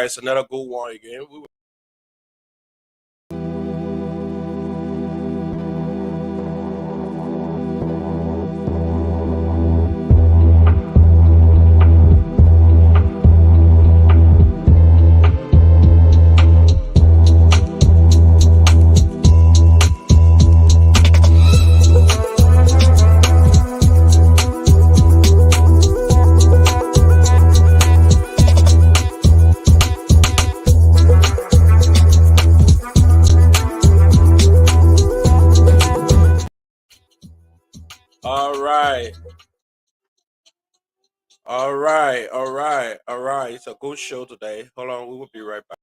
it's another good one again. All right. It's a good show today. Hold on, we will be right back.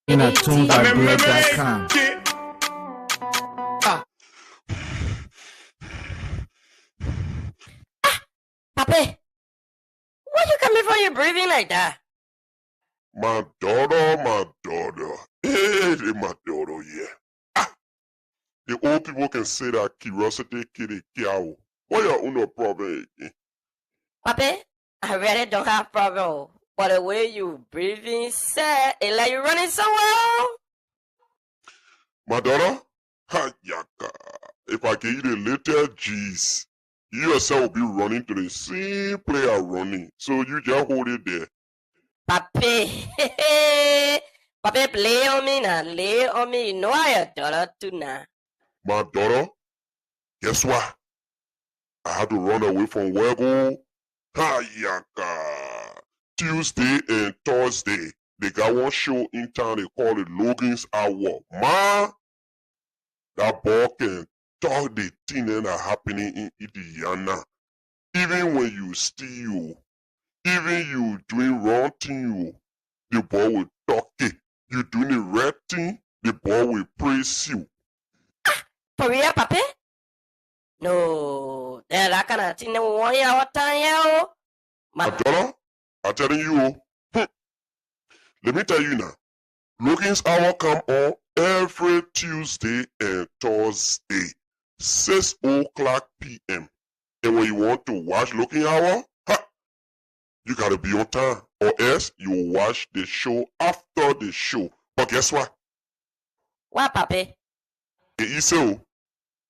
In a tunebyblog.com. Papi, why you coming for your breathing like that? My daughter. Hey, my daughter, yeah. The old people can say that curiosity kill a cow. What your no problem again? Papi, I really don't have problem. But the way you breathing, sir, it like you running so well. My daughter? Ha, yaka. If I give you the little G's, you yourself will be running to the same place I'm running. So you just hold it there. Papi, Papi, play on me now, lay on me. You know I your daughter too now. My daughter? Guess what? I had to run away from Wego. Ha, yaka. Tuesday and Thursday, they got one show in town, they call it Logan's Hour. Man, that boy can talk the thing that are happening in Indiana. Even when you steal, even you doing wrong thing, the boy will talk it. You doing the right thing, the boy will praise you. For real, Papi? No, that kind of thing. They want you all time, yeah. My daughter, I'm telling you, let me tell you now. Logan's Hour come on every Tuesday and Thursday, 6 o'clock p.m. And when you want to watch Logan Hour, you gotta be on time, or else you will watch the show after the show. But guess what? What, Papi?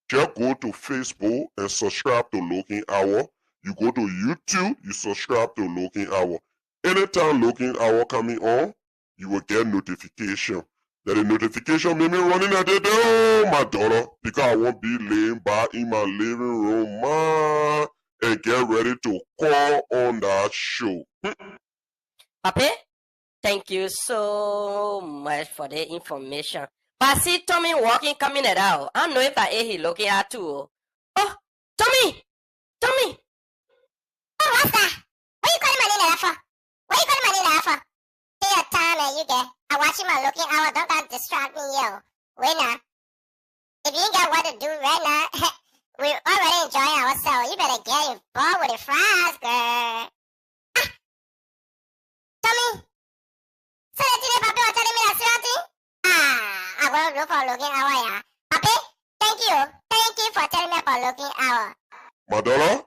Just go to Facebook and subscribe to Logan Hour. You go to YouTube, you subscribe to Logan Hour. Anytime Logan Hour coming on, you will get notification. That the notification made me running at the door, my daughter, because I won't be laying by in my living room, man, and get ready to call on that show. Papi, thank you so much for the information. But see Tommy walking, coming it out. I don't know if I he looking at too. Oh, Tommy! Tommy! Oh, what's that? What you calling my name for? What you calling my name for? Take your time and you get. I'm watching my Looking Hour. Don't got distract me, yo. Wait now. If you ain't got what to do right now, we already enjoying ourselves. You better get involved with the fries, girl. Ah. Tommy? So that today, Papi was telling me that something? I'm going to look for Looking Hour, yeah. Papi, thank you. Thank you for telling me about Looking Hour. My daughter,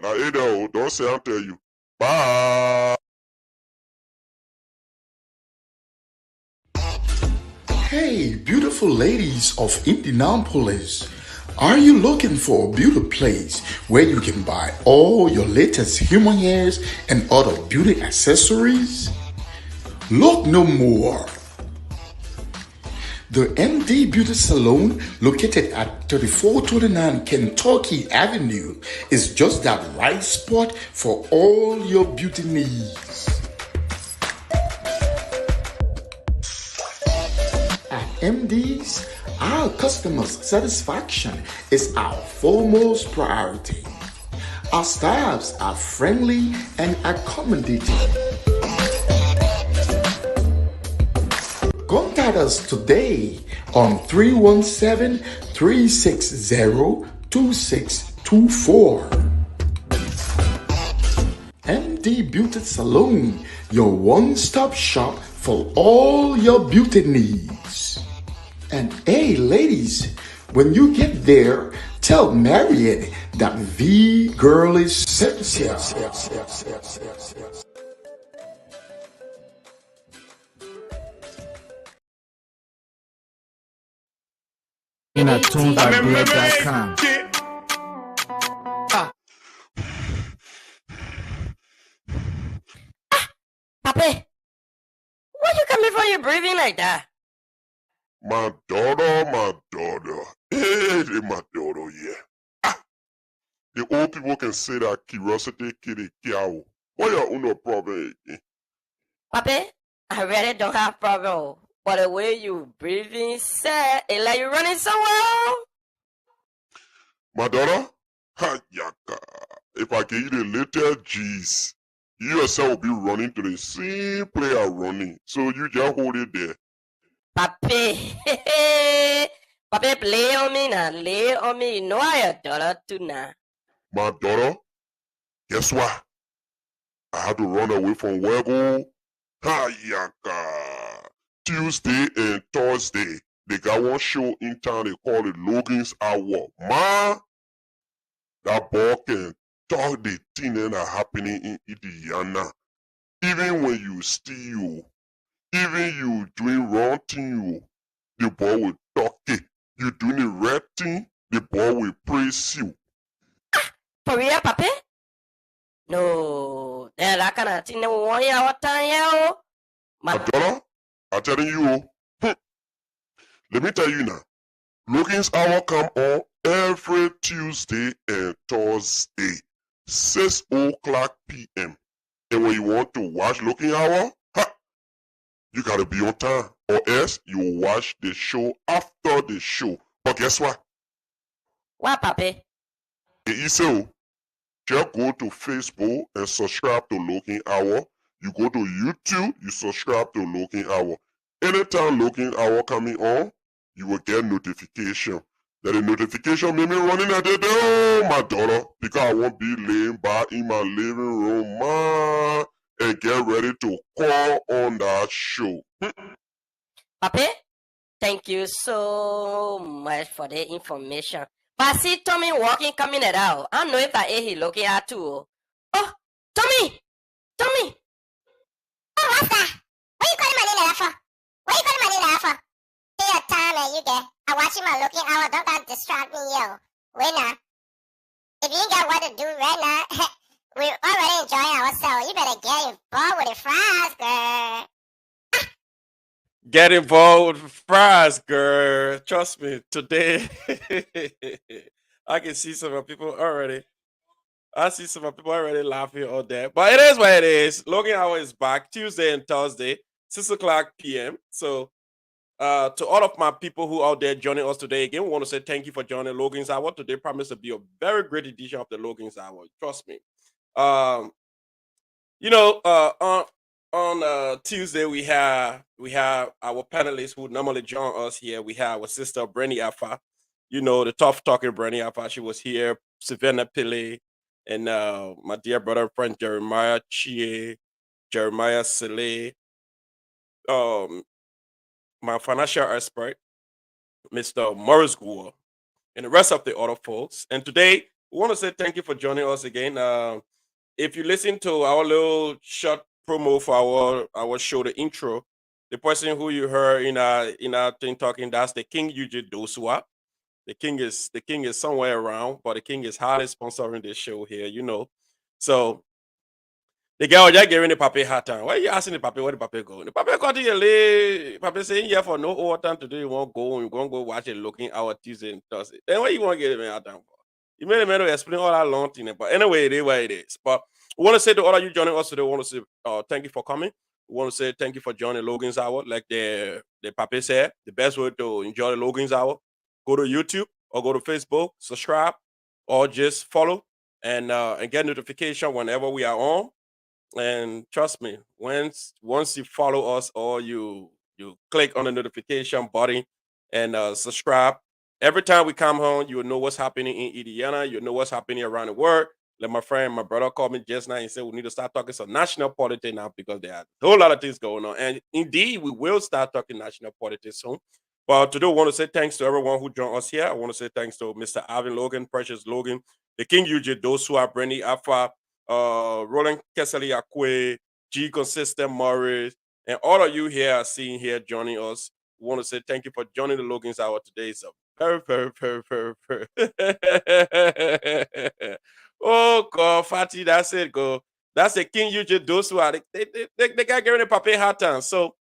now Ada, don't say I'll tell you. Bye. Hey, beautiful ladies of Indianapolis. Are you looking for a beauty place where you can buy all your latest human hairs and other beauty accessories? Look no more. The MD Beauty Salon, located at 3429 Kentucky Avenue, is just that right spot for all your beauty needs. At MD's, our customers' satisfaction is our foremost priority. Our staffs are friendly and accommodating. Contact us today on 317-360-2624. MD Beauty Salon, your one-stop shop for all your beauty needs. And hey, ladies, when you get there, tell Mariette that the girl is sexy. In a tunesbyblog.com. Papi, where you coming from? You breathing like that? My daughter, hey, my daughter, yeah. The old people can say that curiosity kill the cow. What your own problem again? Papi, I really don't have problem. But the way you breathing, sir, it's like you running so well. My daughter, yaka. If I give you the little G's, you yourself will be running to the same player running. So you just hold it there. Papi, Papi, play on me now, lay on me. You know I your daughter too now. My daughter, guess what? I had to run away from Wego. Yaka. Tuesday and Thursday, they got one show in town, they call it Logan's Hour. Man, that boy can talk the things that are happening in Indiana. Even when you steal, even you doing wrong thing, the boy will talk it. You doing the right thing, the boy will praise you. For real, Papi? No, that kind of thing. They want you all time, yeah. My daughter, I'm telling you, let me tell you now. Logan's Hour come on every Tuesday and Thursday, 6 o'clock p.m. And when you want to watch Logan Hour, you gotta be on time, or else you will watch the show after the show. But guess what? What, Papi? Just go to Facebook and subscribe to Logan Hour. You go to YouTube, you subscribe to Logan Hour. Anytime Logan Hour coming on, you will get notification. That the notification made me running at the door, my daughter, because I won't be laying back in my living room, man, and get ready to call on that show. Papi, thank you so much for the information. But I see Tommy walking, coming it out. I don't know if I hear he looking at too. Oh, Tommy! Tommy! Oh, what's that? What you calling my name like that for? What you calling my name like that for? Take your time and you get. I'm watching my looking hour. Don't got distract me, yo. Wait now. If you ain't got what to do right now, we're already enjoying ourselves. You better get involved with the fries, girl. Get involved with fries, girl. Trust me, today I can see some of people already. I see some of people already laughing all day. But it is what it is. Logan Hour is back Tuesday and Thursday, 6 o'clock p.m. So to all of my people who out there joining us today, again, we want to say thank you for joining Logan's Hour. Today promised to be a very great edition of the Logan's Hour. Trust me. You know, on Tuesday we have our panelists who normally join us here. We have our sister Brenny Alpha, you know, the tough talking Brenny Alpha. She was here, Savannah Pillay, and my dear brother and friend Jeremiah Chie, Jeremiah Sele, um, my financial expert, Mr. Morris Gore, and the rest of the other folks. And today we want to say thank you for joining us again. If you listen to our little short promo for our show, the intro, the person who you heard in our thing talking, that's the King UJ Dosua. The king is somewhere around, but the king is highly sponsoring this show here, you know. So the girl just giving the papi hard time. Why are you asking the papi where the papi go? The papi got to late. Papi saying yeah for no overtime today. You won't go. You're gonna go watch it looking out Tuesday and Thursday. Then what you want to get him hard time for? You made a man explain all that long thing. But anyway, it is what it is. But we want to say to all of you joining us today, we want to say thank you for coming. We want to say thank you for joining Logan's Hour. Like the papi said, the best way to enjoy the Logan's Hour, go to YouTube or go to Facebook, subscribe, or just follow and get notification whenever we are on. And trust me, once you follow us or you click on the notification button and subscribe, every time we come home, you'll know what's happening in Indiana. You'll know what's happening around the world. Like my brother called me just now and said we need to start talking some national politics now because there are a whole lot of things going on. And indeed, we will start talking national politics soon. But today, I want to say thanks to everyone who joined us here. I want to say thanks to Mr. Alvin Logan, Precious Logan, the King UJ, those who are Brandy Alpha, Roland Kesseli Akwe, G Consistent Morris, and all of you here are seeing here joining us. We want to say thank you for joining the Logan's Hour today. It's a very, very, very, very, very. Oh God, Fatty, that's it, go. That's the King UJ. Those who are they got giving the papi hard time. So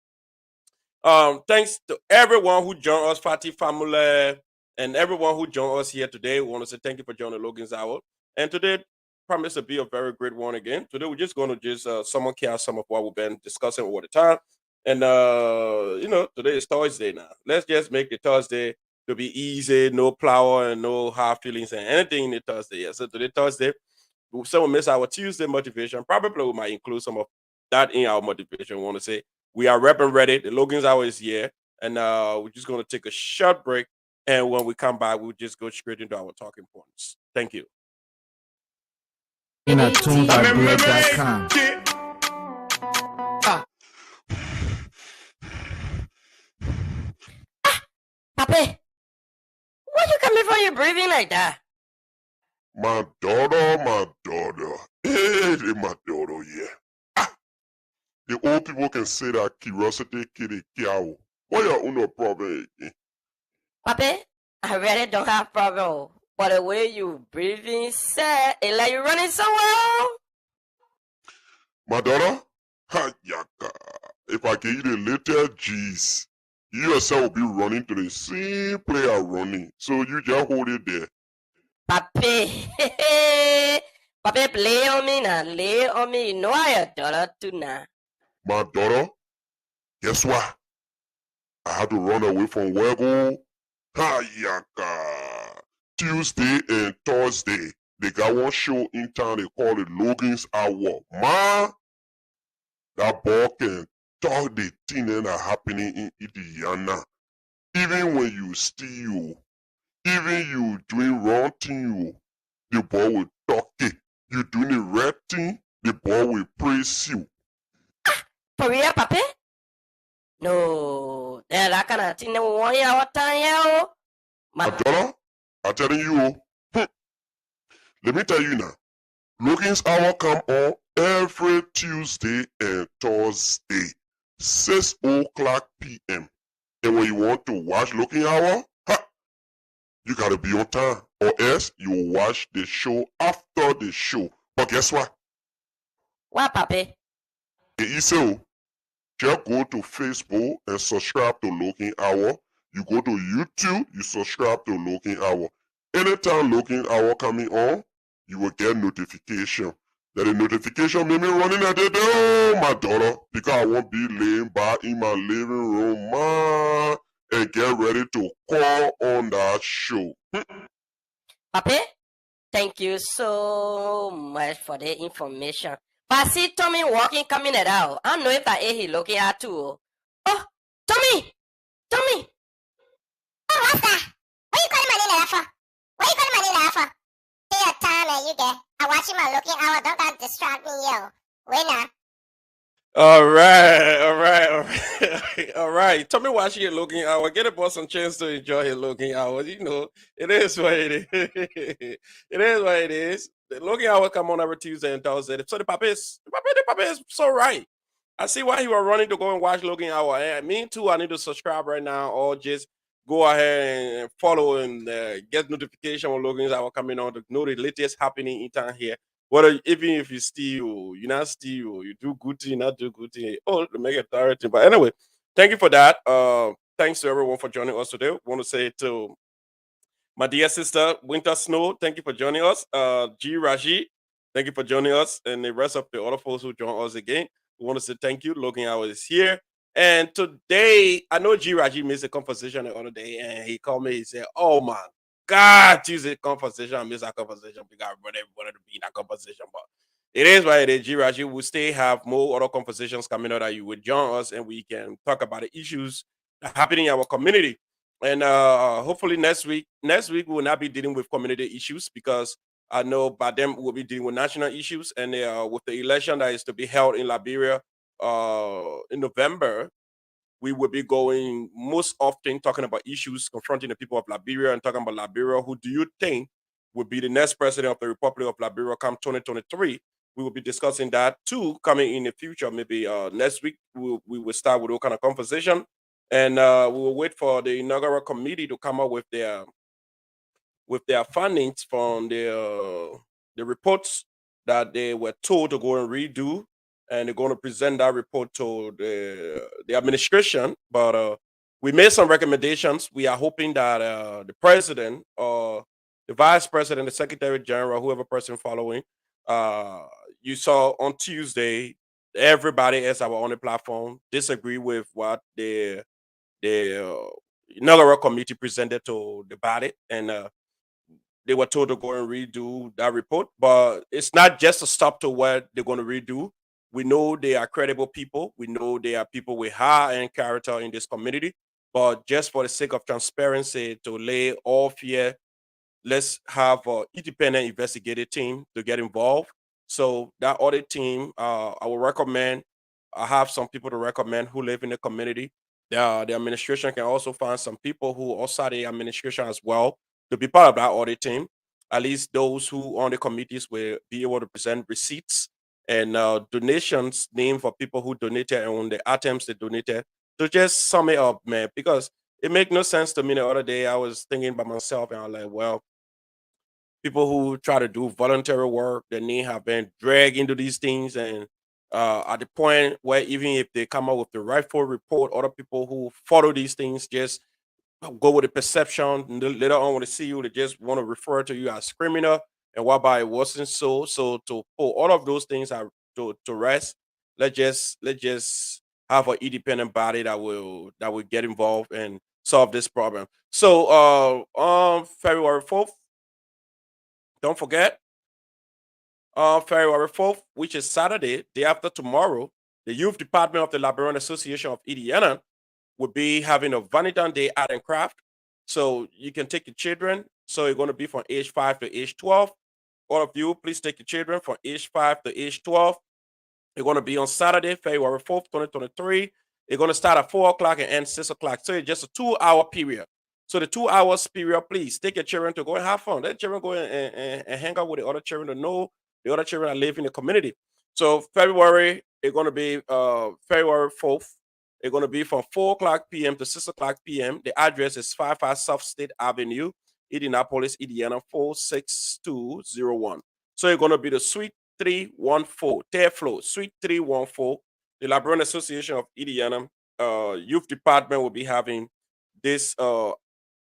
thanks to everyone who joined us, Fatty family, and everyone who joined us here today. We want to say thank you for joining Logan's Hour. And today promise to be a very great one again. Today we're just going to just someone care some of what we've been discussing all the time. And you know, today is Thursday now. Let's just make the Thursday to be easy, no plow and no hard feelings and anything in the Thursday. Yeah. So today Thursday, someone miss our Tuesday motivation. Probably we might include some of that in our motivation. We want to say we are repping ready. The Logan's Hour is here, and we're just going to take a short break. And when we come back, we'll just go straight into our talking points. Thank you. InATuneByBread.com. Papi, why you coming from your breathing like that? My daughter. Hey, my daughter, yeah. The old people can say that curiosity kill a cow. Why you no problem again? Papi, I really don't have problem. But the way you breathing, sir, it's like you're running somewhere. My daughter? Ha, yaka. If I give you the little G's, you yourself will be running to the same player running. So you just hold it there. Papi, Papi, play on me now. Lay on me. You know I adore too now. My daughter, guess what? I had to run away from Wego. Ha, yaka. Tuesday and Thursday, they got one show in town. They call it Logan's Hour. Man, that ball can talk the thing that are happening in Indiana. Even when you steal, Even you doing wrong thing, the boy will talk it. You doing the right thing, the boy will praise you. For real, Papi? No, that kind of thing, 1 year or 10 year. My daughter, I'm telling you, let me tell you now. Logan's Hour come on every Tuesday and Thursday, 6 o'clock p.m. And when you want to watch Logan Hour, you gotta be on time, or else you watch the show after the show. But guess what? What, Papi? It's easy. Just go to Facebook and subscribe to Logan Hour. You go to YouTube, you subscribe to Logan Hour. Anytime Logan Hour coming on, you will get notification. That the notification made me running at the door, my daughter, because I won't be laying back in my living room, man, and get ready to call on that show. Papi, thank you so much for the information. But see Tommy walking, coming it out. I don't know if I he looking at too. Oh, Tommy! Tommy! Oh, what's that? What you calling my name like that for? What you calling my name like that for? Take your time and you get. I'm watching my Looking Hour. Don't gotta distract me, yo. Wait now. All right. All right. Tell me why she looking hour. Get a boss some chance to enjoy his looking hours. You know, it is what it is. It is what it is. The looking hour come on every Tuesday and Thursday. So the papa is so right. I see why he was running to go and watch Logan Hour. And me too. I need to subscribe right now, or just go ahead and follow and get notification when Logan's Hour coming on to know the latest happening in town here. Whether even if you steal, you not steal, you do good thing, not do good thing. Oh, to make it authority. But anyway, thank you for that. Thanks to everyone for joining us today. Want to say to my dear sister Winter Snow, thank you for joining us. G Raji, thank you for joining us, and the rest of the other folks who join us again. We want to say thank you. Logan Hour is here. And today, I know G Raji missed a conversation the other day, and he called me. He said, "Oh my God, Tuesday conversation. I missed that conversation because I really wanted to be in that conversation." But it is what it is. G Raji will still have more other conversations coming out that you would join us, and we can talk about the issues that happening in our community. And hopefully next week we will not be dealing with community issues because I know by then we'll be dealing with national issues. And with the election that is to be held in Liberia in November, we will be going most often talking about issues confronting the people of Liberia and talking about Liberia. Who do you think would be the next president of the Republic of Liberia come 2023? We will be discussing that too coming in the future. Maybe next week we will start with all kind of conversation, and we will wait for the inaugural committee to come up with their findings from the reports that they were told to go and redo, and they're going to present that report to the administration. But we made some recommendations. We are hoping that the president or the vice president, the secretary general, whoever person following, uh, you saw on Tuesday, everybody else that were on the platform disagree with what the inaugural committee presented to the body, and they were told to go and redo that report. But it's not just a stop to what they're going to redo. We know they are credible people. We know they are people with high end character in this community. But just for the sake of transparency, to lay all fear, let's have an independent investigative team to get involved. So that audit team, I will recommend. I have some people to recommend who live in the community. The administration can also find some people who outside the administration as well to be part of that audit team. At least those who on the committees will be able to present receipts and donations named for people who donated and on the items they donated to just sum it up, man. Because it make no sense to me. The other day I was thinking by myself and I was like, well, people who try to do voluntary work that need have been dragged into these things, and at the point where even if they come up with the rightful report, other people who follow these things just go with the perception, and later on when they see you they just want to refer to you as criminal, and whereby it wasn't so to put all of those things to rest, let's just have an independent body that will get involved and solve this problem. So on February 4th, don't forget, on February 4th, which is Saturday, day after tomorrow, the Youth Department of the Liberian Association of Indiana will be having a Valentine Day Art and Craft. So you can take your children. So you're going to be from age 5 to age 12. All of you, please take your children from age 5 to age 12. It's going to be on Saturday, February 4th, 2023. It's going to start at 4 o'clock and end 6 o'clock. So it's just a 2-hour period. So the 2 hours period, please take your children to go and have fun. Let children go and hang out with the other children to know the other children that live in the community. So February, it's going to be February 4th. It's going to be from 4 o'clock p.m. to 6 o'clock p.m. The address is 55 South State Avenue, Indianapolis, Indiana, 46201. So it's going to be the suite 314, third floor, suite 314. The Liberian Association of Indiana Youth Department will be having this art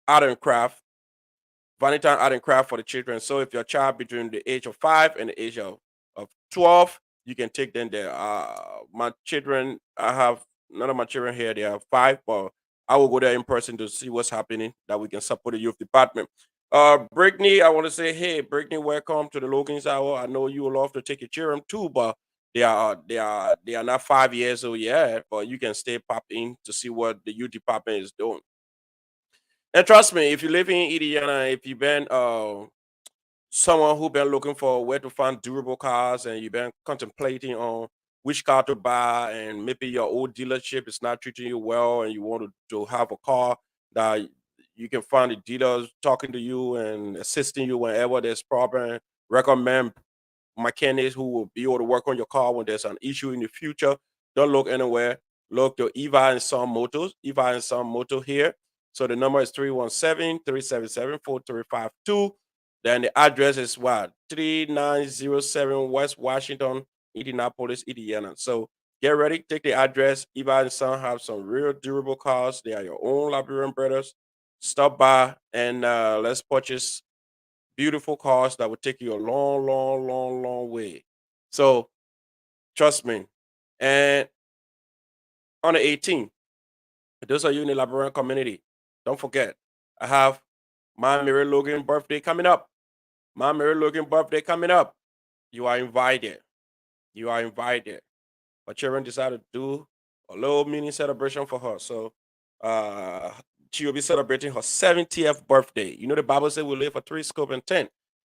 and craft, Valentine art and craft for the children. So if your child between the age of 5 and the age of 12, you can take them there. My children, I have none of my children here, they are 5, but I will go there in person to see what's happening that we can support the youth department. Brittany, I want to say, hey, Brittany, welcome to the Logan's Hour. I know you will love to take your children too, but they are not 5 years old yet, but you can stay pop in to see what the youth department is doing. And trust me, if you live in Indiana, if you've been someone who been looking for where to find durable cars and you've been contemplating on which car to buy, and maybe your old dealership is not treating you well and you want to have a car that you can find the dealers talking to you and assisting you whenever there's problem, recommend mechanics who will be able to work on your car when there's an issue in the future. Don't look anywhere. Look to Eva and Son Motors. Eva and Son Motor here. So the number is 317-377-4352. Then the address is what? 3907 West Washington, Indianapolis, Indiana. So get ready, take the address. Eva and Son have some real durable cars. They are your own Liberian brothers. Stop by and let's purchase beautiful cars that will take you a long, long, long, long way. So trust me. And on the 18th, those are you in the Liberian community, don't forget, I have my Mary Logan birthday coming up. My Mary Logan birthday coming up. You are invited. You are invited. My children decided to do a little mini celebration for her. So uh she will be celebrating her 70th birthday. You know the Bible says we live for 3 scope and 10.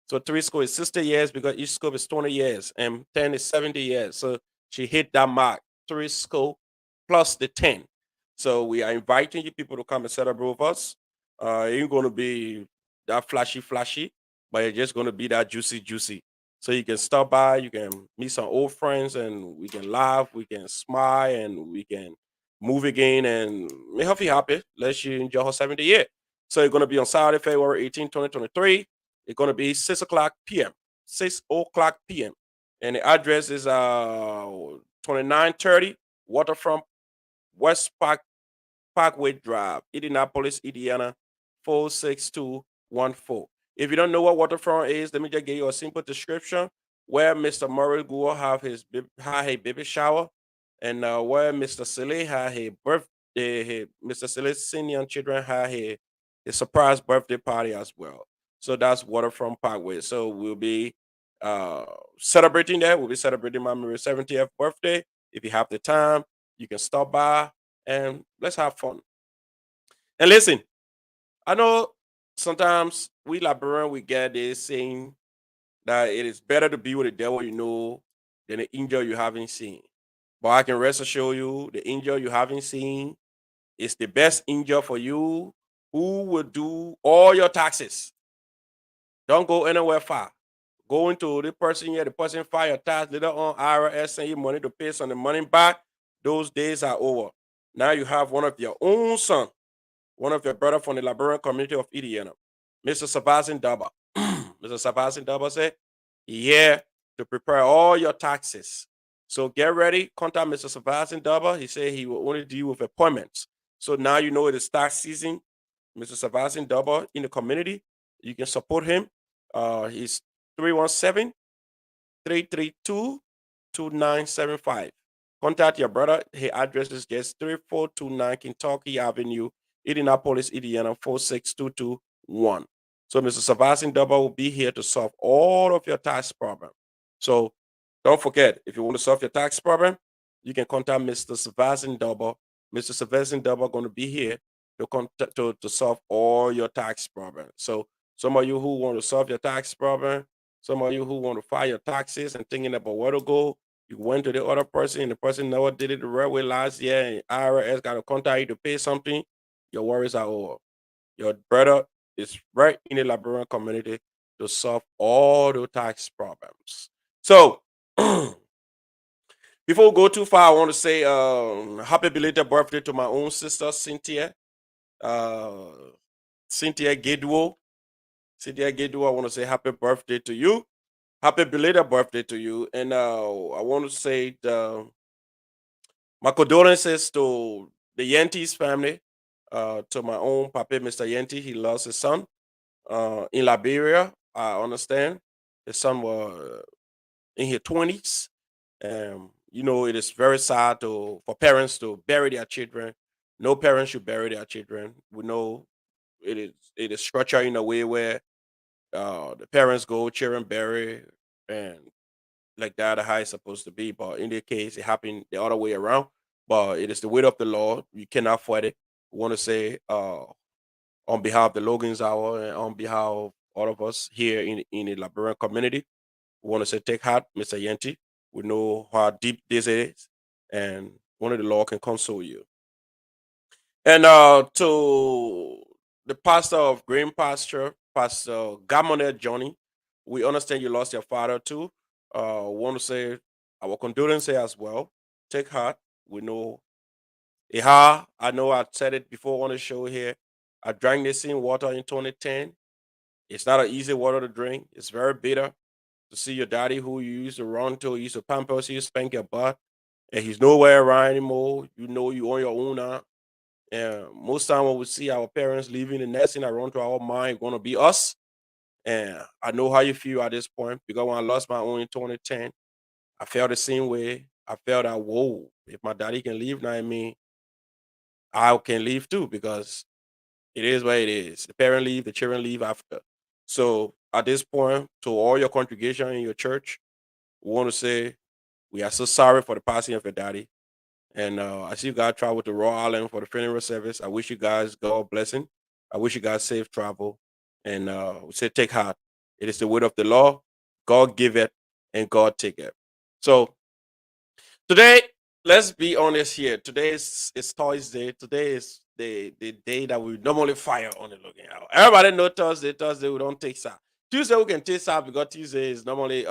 So 3 scope is 60 years because each scope is 20 years and 10 is 70 years. So she hit that mark, 3 scope plus the 10. So we are inviting you people to come and celebrate with us. It ain't gonna be that flashy, but it's just gonna be that juicy. So you can stop by, you can meet some old friends, and we can laugh, we can smile, and we can move again and make her feel happy. Let you enjoy her 70th year. So it's gonna be on Saturday, February 18, 2023. It's gonna be 6 o'clock p.m. 6 o'clock p.m. And the address is 2930 Waterfront West Parkway Drive, Indianapolis, Indiana, 46214. If you don't know what waterfront is, let me just give you a simple description. Where Mr. Murray Gould have had a baby shower, and where Mr. Silly had a birthday, Mr. Silly's senior children had a surprise birthday party as well. So that's Waterfront Parkway. So we'll be celebrating that. We'll be celebrating my Mary's 70th birthday. If you have the time, you can stop by and let's have fun. And listen, I know sometimes we Liberian we get this saying that it is better to be with the devil you know than the angel you haven't seen. But I can rest assure you, the angel you haven't seen is the best angel for you, who will do all your taxes. Don't go anywhere far. Go into the person here, the person file your tax, later on IRS send you money to pay some of the money back. Those days are over. Now you have one of your own son, one of your brother from the Liberian community of Indiana, Mr. Sebastian Daba. Mr. Sebastian Daba said, here to prepare all your taxes. So get ready, contact Mr. Sebastian Daba. He said he will only deal with appointments. So now you know it is tax season. Mr. Sebastian Daba in the community, you can support him. He's 317-332-2975. Contact your brother. His address is just 3429 Kentucky Avenue, Indianapolis, Indiana, 46221. So Mr. Sebastian Daba will be here to solve all of your tax problem. So don't forget, if you want to solve your tax problem, you can contact Mr. Sebastian Daba. Mr. Sebastian Daba going to be here to solve all your tax problems. So some of you who want to solve your tax problem, some of you who want to file your taxes and thinking about where to go, you went to the other person and the person never did it the right way last year, and IRS got to contact you to pay something. Your worries are over. Your brother is right in the Liberian community to solve all the tax problems. So before we go too far, I want to say happy belated birthday to my own sister Cynthia. Uh, Cynthia Gedwo. Cynthia Gedwo, I want to say happy birthday to you. Happy belated birthday to you. And I want to say my condolences to the Yentis family, to my own papa, Mr. Yenti. He lost his son in Liberia. I understand. His son was in his 20s. It is very sad for parents to bury their children. No parents should bury their children. We know it is structured in a way where the parents go, children bury, and like that how it's supposed to be. But in this case, it happened the other way around. But it is the weight of the law. You cannot fight it. We want to say on behalf of the Logan's Hour and on behalf of all of us here in the Liberian community, we want to say take heart, Mr. Yenti. We know how deep this is, and only the Lord can console you. And to the pastor of Green Pasture, Pastor Gamonel Johnny, we understand you lost your father too. Want to say our condolences as well. Take heart. We know I know I said it before on the show here. I drank this in water in 2010. It's not an easy water to drink. It's very bitter to see your daddy who you used to run to, you used to pampers you, spank your butt, and he's nowhere around anymore. You know you on your own now. And most time when we see our parents leaving, the next thing that run to our mind gonna be us. And I know how you feel at this point because when I lost my own in 2010, I felt the same way. I felt that whoa, if my daddy can leave now, I mean I can leave too because it is what it is. The parent leave, the children leave after. So at this point, to all your congregation in your church, we want to say we are so sorry for the passing of your daddy. And I see you guys travel to Rhode Island for the funeral service. I wish you guys God blessing. I wish you guys safe travel. And we say take heart. It is the word of the law. God give it and God take it. So today, let's be honest here. Today is Thursday. Today is the day that we normally fire on the Logan Hour. Everybody know Thursday. Thursday we don't take SAP. Tuesday we can take SAP because Tuesday is normally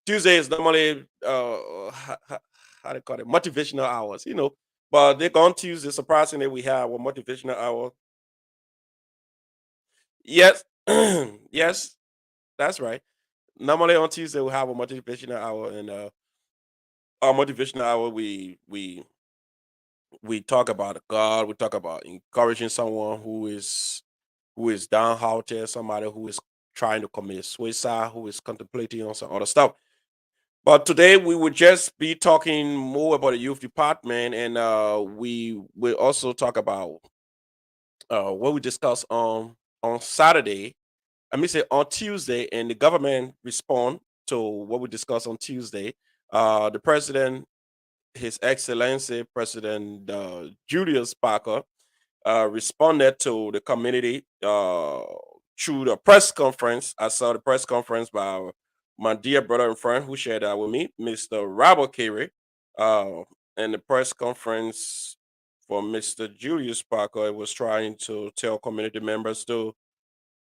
Tuesday is normally how they call it motivational hours, But they on Tuesday, surprisingly, we have a motivational hour. Yes, yes, that's right. Normally on Tuesday we have a motivational hour, and our motivational hour we talk about God, we talk about encouraging someone who is downhearted, somebody who is trying to commit suicide, who is contemplating on some other stuff. But today we will just be talking more about the youth department, and we will also talk about what we discussed on Saturday. I mean, say on Tuesday, and the government respond to what we discussed on Tuesday. The president, His Excellency President Julius Parker, responded to the community through the press conference. I saw the press conference by my dear brother and friend who shared that with me, Mr. Robert Carey, uh, and the press conference for Mr. Julius Parker was trying to tell community members to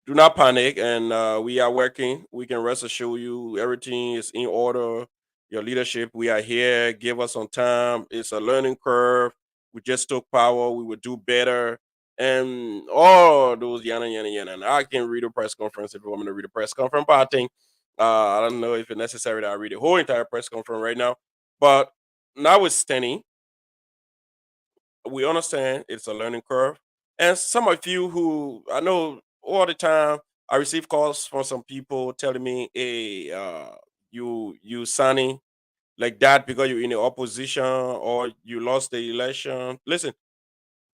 do not panic, and we are working. We can rest assure you everything is in order. Your leadership, we are here. Give us some time. It's a learning curve. We just took power. We would do better. And all those yana yana yana. And I can read a press conference if you want me to read a press conference, but I think I don't know if it's necessary that I read the whole entire press conference right now. But notwithstanding, we understand it's a learning curve. And some of you who I know all the time, I receive calls from some people telling me, "Hey, you signing like that because you're in the opposition or you lost the election." Listen,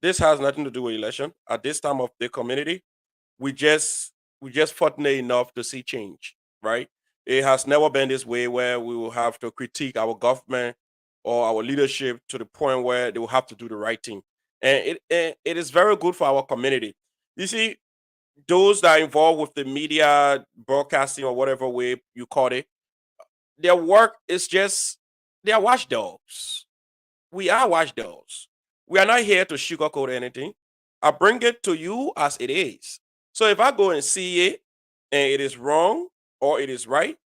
this has nothing to do with election. At this time of the community, we just we just fortunate enough to see change, right? It has never been this way where we will have to critique our government or our leadership to the point where they will have to do the right thing. and it is very good for our community. You see, those that are involved with the media broadcasting or whatever way you call it, their work is just they are watchdogs. We are watchdogs. We are not here to sugarcoat anything. I bring it to you as it is. So if I go and see it and it is wrong or it is right,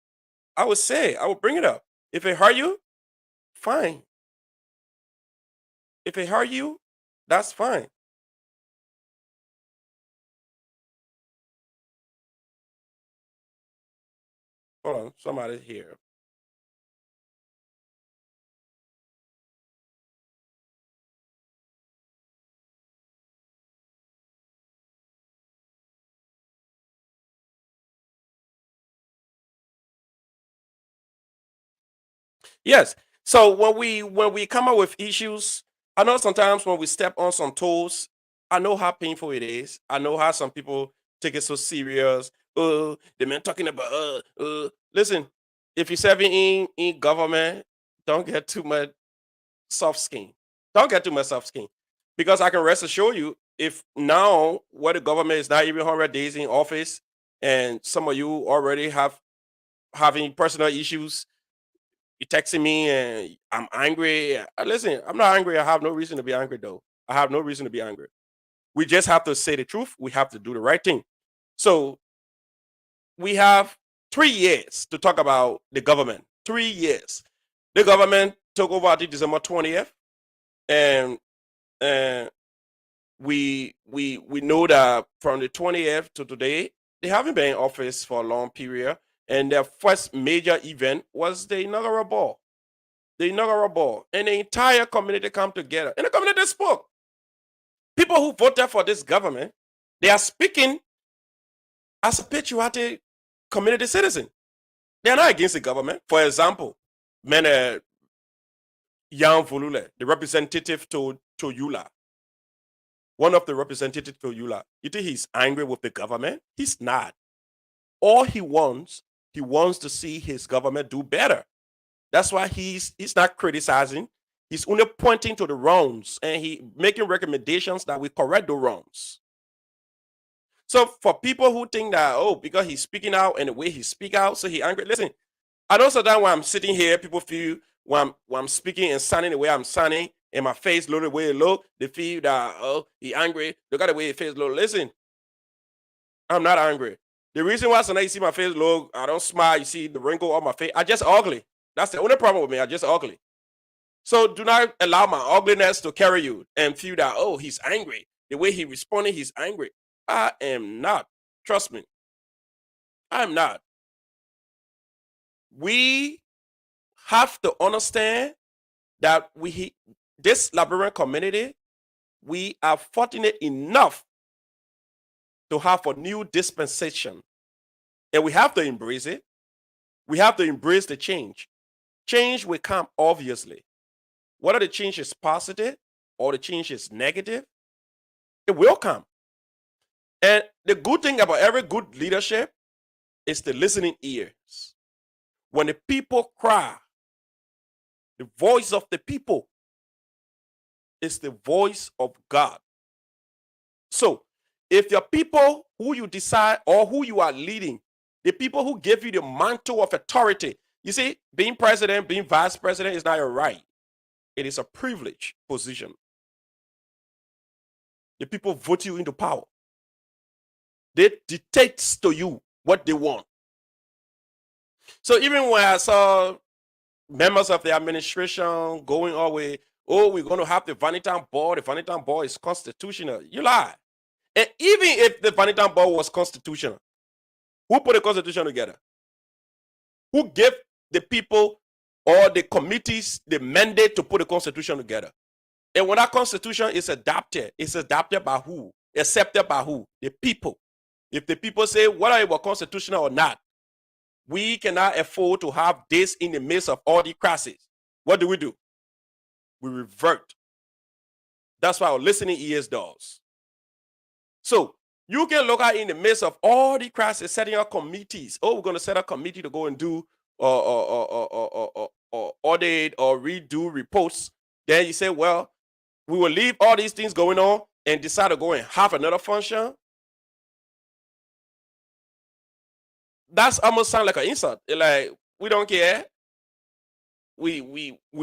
I would say I will bring it up. If it hurt you, fine. If it hurt you, that's fine. Hold on, somebody here. Yes. So when we come up with issues, I know sometimes when we step on some toes, I know how painful it is. I know how some people take it so serious. The man talking about listen, if you're serving in government, don't get too much soft skin. Don't get too much soft skin. Because I can rest assure you, if now what the government is not even 100 days in office and some of you already having personal issues, you texting me and I'm angry. Listen, I'm not angry. I have no reason to be angry though. I have no reason to be angry. We just have to say the truth. We have to do the right thing. So we have 3 years to talk about the government. 3 years. The government took over until December 20th, and and we know that from the 20th to today, they haven't been in office for a long period. And their first major event was the inaugural ball. The inaugural ball, and the entire community come together. And the community spoke. People who voted for this government, they are speaking as a patriotic community citizen. They are not against the government. For example, Mene Jan Volule, the representative to Yula, one of the representatives to Yula. You think he's angry with the government? He's not. All he wants to see his government do better. That's why he's not criticizing. He's only pointing to the wrongs and he making recommendations that will correct the wrongs. So for people who think that, oh, because he's speaking out and the way he speak out, so he angry. Listen, I know sometimes when I'm sitting here, people feel when I'm speaking and sounding the way I'm sounding, and my face look the way it look, they feel that, oh, he angry. Look at the way his face look. Listen, I'm not angry. The reason why sometimes you see my face look, I don't smile, you see the wrinkle on my face, I just ugly. That's the only problem with me. I just ugly. So do not allow my ugliness to carry you and feel that, oh, he's angry. The way he responded, he's angry. I am not. Trust me. I'm not. We have to understand that this Liberian community, we are fortunate enough to have a new dispensation. And we have to embrace it. We have to embrace the change. Change will come, obviously. Whether the change is positive or the change is negative, it will come. And the good thing about every good leadership is the listening ears. When the people cry, the voice of the people is the voice of God. So, if your people who you decide or who you are leading, the people who give you the mantle of authority, you see, being president, being vice president is not a right. It is a privileged position. The people vote you into power. They dictate to you what they want. So even when I saw members of the administration going away, oh, we're going to have the Vanitown Board. The Vanitown Board is constitutional. You lie. And even if the Vanitown Board was constitutional, who put the constitution together? Who gave the people or the committees the mandate to put the constitution together? And when that constitution is adopted, it's adopted by who? Accepted by who? The people. If the people say whether it was constitutional or not, we cannot afford to have this in the midst of all the crises. What do? We revert. That's why our listening ears does. So you can look at in the midst of all the crises, setting up committees. Oh, we're going to set a committee to go and do audit or redo reports. Then you say, well, we will leave all these things going on and decide to go and have another function. That's almost sound like an insult. Like, we don't care. We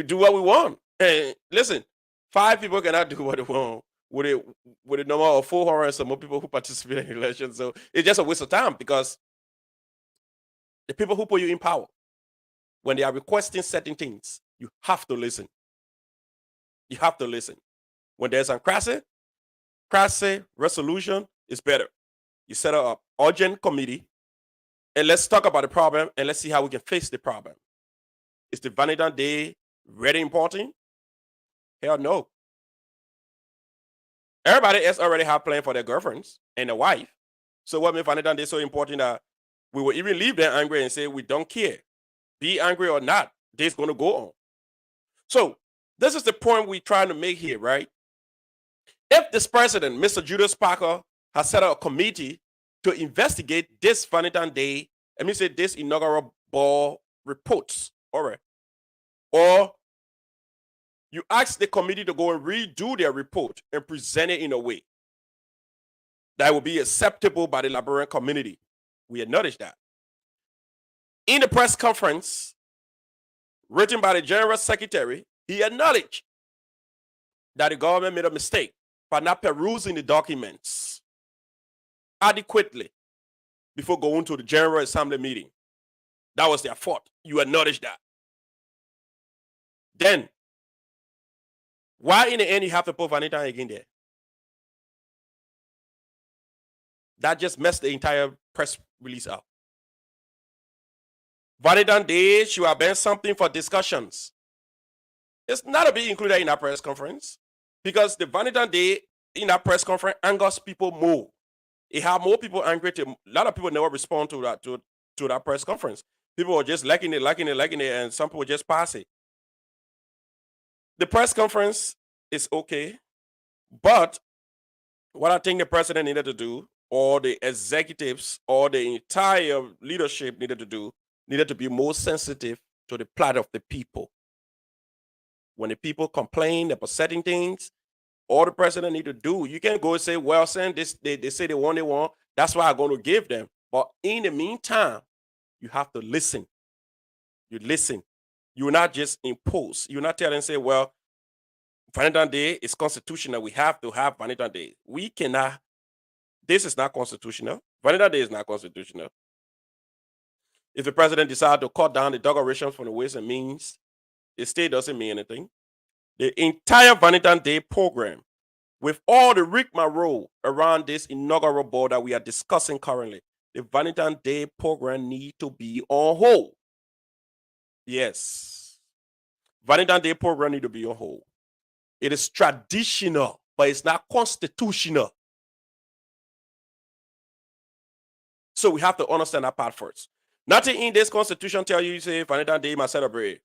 do what we want. And listen, 5 people cannot do what they want with a number of 400 and some more people who participate in elections. So it's just a waste of time, because the people who put you in power, when they are requesting certain things, you have to listen. You have to listen. When there's a crisis resolution is better. You set up an urgent committee, and let's talk about the problem, and let's see how we can face the problem. Is the Valentine's Day really important? Hell no. Everybody else already have plans for their girlfriends and their wife. So what makes Valentine's Day so important that we will even leave them angry and say we don't care? Be angry or not, day's going to go on. So this is the point we're trying to make here, right? If this president, Mr. Julius Parker, has set up a committee to investigate this Valentine's Day, let me say this inaugural ball reports, all right, or you ask the committee to go and redo their report and present it in a way that will be acceptable by the Liberian community. We acknowledge that. In the press conference written by the General Secretary, he acknowledged that the government made a mistake by not perusing the documents adequately before going to the General Assembly meeting. That was their fault. You acknowledge that. Then, why in the end you have to put Valentine again there? That just messed the entire press release up. Valentine's Day should have been something for discussions. It's not to be included in our press conference, because the Valentine's Day in our press conference angers people more. It had more people angry. A lot of people never respond to that press conference. People were just liking it, and some people just pass it. The press conference is okay, but what I think the president needed to do, or the executives, or the entire leadership needed to be more sensitive to the plight of the people. When the people complain about certain things, all the president need to do, you can't go and say, well, send this, they say they want, that's why I'm going to give them. But in the meantime, you have to listen. You listen. You will not just impose. You're not telling, say, well, Valentine's Day is constitutional. We have to have Valentine's Day. We cannot. This is not constitutional. Valentine's Day is not constitutional. If the president decides to cut down the decorations from the ways and means, it still doesn't mean anything. The entire Valentine's Day program, with all the rigmarole around this inaugural board that we are discussing currently, the Valentine's Day program need to be on hold. Yes. Valentine's Day program need to be on hold. It is traditional, but it's not constitutional. So we have to understand that part first. Nothing in this constitution tell you, say, Valentine's Day must celebrate.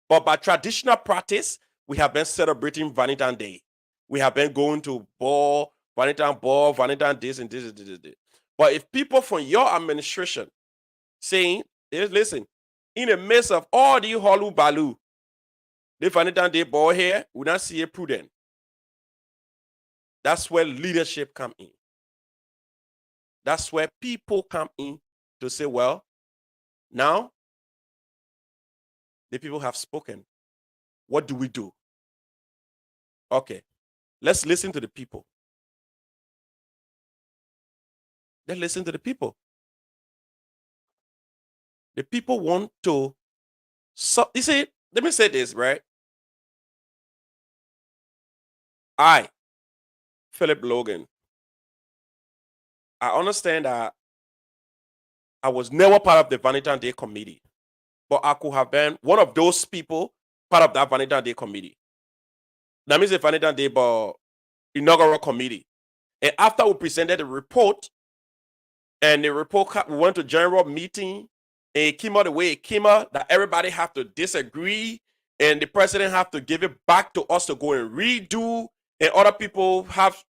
But by traditional practice, we have been celebrating Valentine's Day. We have been going to Valentine's this and this. But if people from your administration saying, listen, in the midst of all the hollow baloo, the Valentine's Day ball here, we not see it prudent. That's where leadership come in. That's where people come in to say, well, now the people have spoken. What do we do? Okay, let's listen to the people. Let's listen to the people. The people want to. So you see, let me say this, right? I, Philip Logan, I understand that I was never part of the Valentine's Day committee, but I could have been one of those people part of that Valentine's Day committee. That means the Valentine's Day inaugural committee. And after we presented the report, and the report, we went to general meeting, and it came out the way it came out, that everybody have to disagree, and the president have to give it back to us to go and redo, and other people have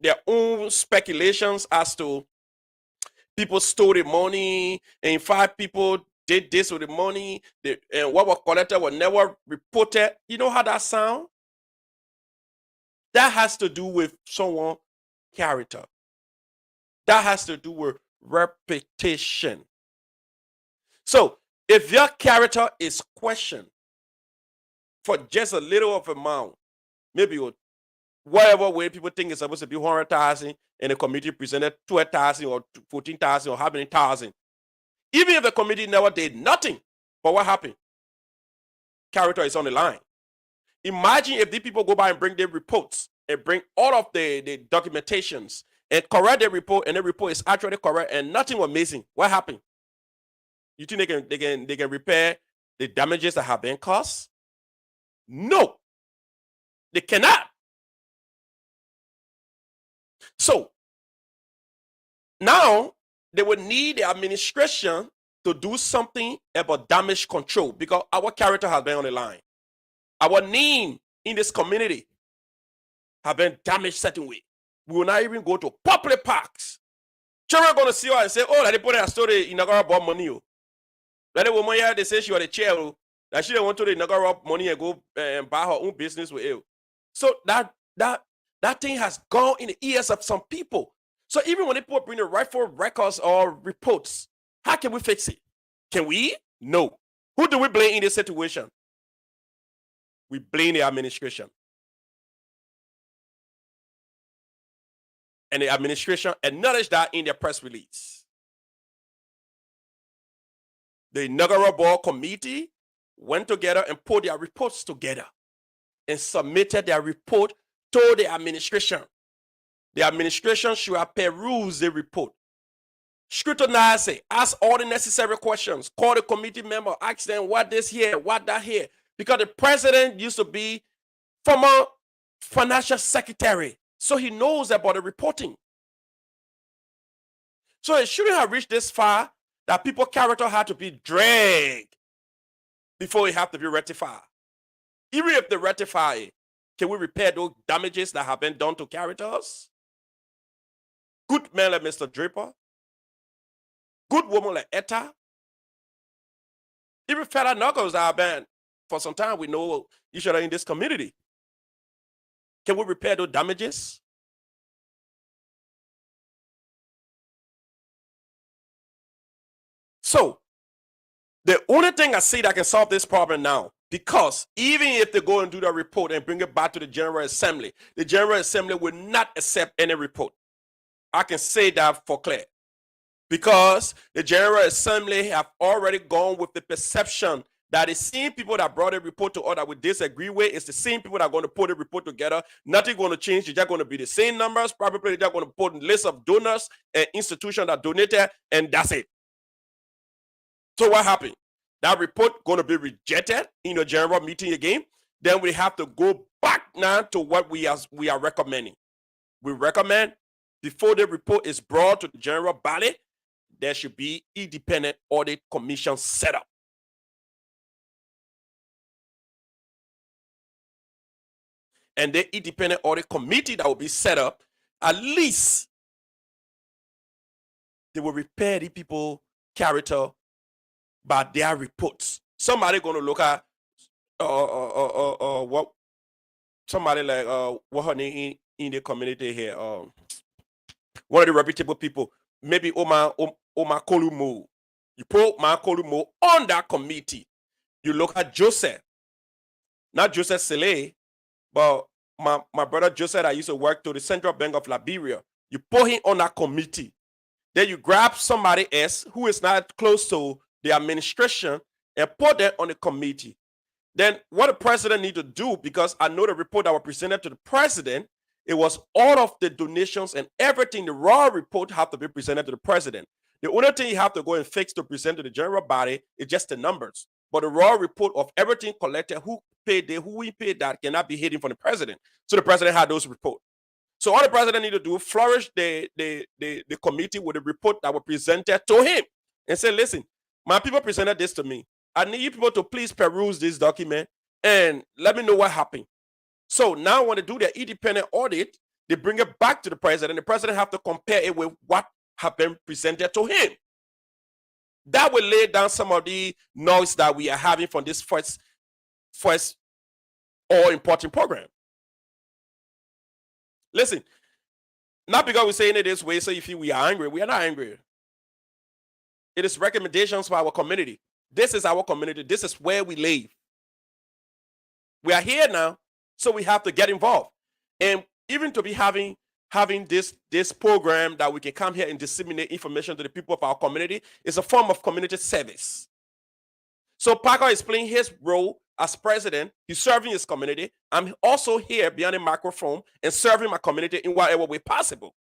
their own speculations as to people stole the money, and 5 people did this with the money, and what was collected was never reported. You know how that sound? That has to do with someone's character. That has to do with repetition. So if your character is questioned for just a little of amount, maybe whatever way people think it's supposed to be 100,000 and the committee presented 12,000 or 14,000 or how many thousand, even if the committee never did nothing, but what happened? Character is on the line. Imagine if these people go by and bring their reports and bring all of the documentations and correct the report, and the report is actually correct and nothing was missing. What happened? You think they can repair the damages that have been caused? No, they cannot. So now they would need the administration to do something about damage control because our character has been on the line. Our name in this community have been damaged certain way. We will not even go to public parks. Children are going to see her and say, oh, they put a story in about money. Like the woman here, they say she was a chair. That she didn't want to the money and go and buy her own business with you. So that thing has gone in the ears of some people. So even when people bring the rightful records or reports, how can we fix it? Can we? No. Who do we blame in this situation? We blame the administration. And the administration acknowledged that in their press release. The inaugural board committee went together and put their reports together and submitted their report to the administration. The administration should have perused the report, scrutinize it, ask all the necessary questions, call the committee member, ask them what this here, what that here. Because the president used to be former financial secretary, so he knows about the reporting. So it shouldn't have reached this far that people's character had to be dragged before it had to be rectified. Even if they rectify it, can we repair those damages that have been done to characters? Good men like Mr. Draper, good woman like Etta, even fella knuckles that have been for some time, we know each other in this community. Can we repair those damages? So, the only thing I see that can solve this problem now, because even if they go and do the report and bring it back to the General Assembly, the General Assembly will not accept any report. I can say that for clear. Because the General Assembly have already gone with the perception that the same people that brought a report to us that we disagree with is the same people that are going to put a report together. Nothing going to change. It's just going to be the same numbers. Probably they're going to put a list of donors and institutions that donated, and that's it. So what happened? That report going to be rejected in the general meeting again. Then we have to go back now to what we are recommending. We recommend before the report is brought to the general body, there should be independent audit commission set up. And the independent audit committee that will be set up, at least they will repair the people character by their reports. Somebody going to look at what somebody like what her name in the community here, one of the reputable people, maybe Omar Kolumo. You put Omar Kolumo on that committee. You look at Joseph, not Joseph Sele, but my brother Joseph that used to work to the Central Bank of Liberia. You put him on that committee. Then you grab somebody else who is not close to the administration and put them on the committee. Then what the president need to do, because I know the report that was presented to the president, it was all of the donations and everything, the raw report have to be presented to the president. The only thing you have to go and fix to present to the general body is just the numbers. But the raw report of everything collected, who paid this, who we paid that, cannot be hidden from the president. So the president had those reports. So all the president need to do, flourish the committee with the report that was presented to him and say, listen, my people presented this to me. I need you people to please peruse this document and let me know what happened. So now when they do their independent audit, they bring it back to the president. The president have to compare it with what have been presented to him. That will lay down some of the noise that we are having from this first all important program. Listen, not because we're saying it this way, so you feel we are angry. We are not angry. It is recommendations for our community. This is our community. This is where we live. We are here now, so we have to get involved. And even to be having this program that we can come here and disseminate information to the people of our community is a form of community service. So Parker is playing his role as president. He's serving his community. I'm also here behind a microphone and serving my community in whatever way possible.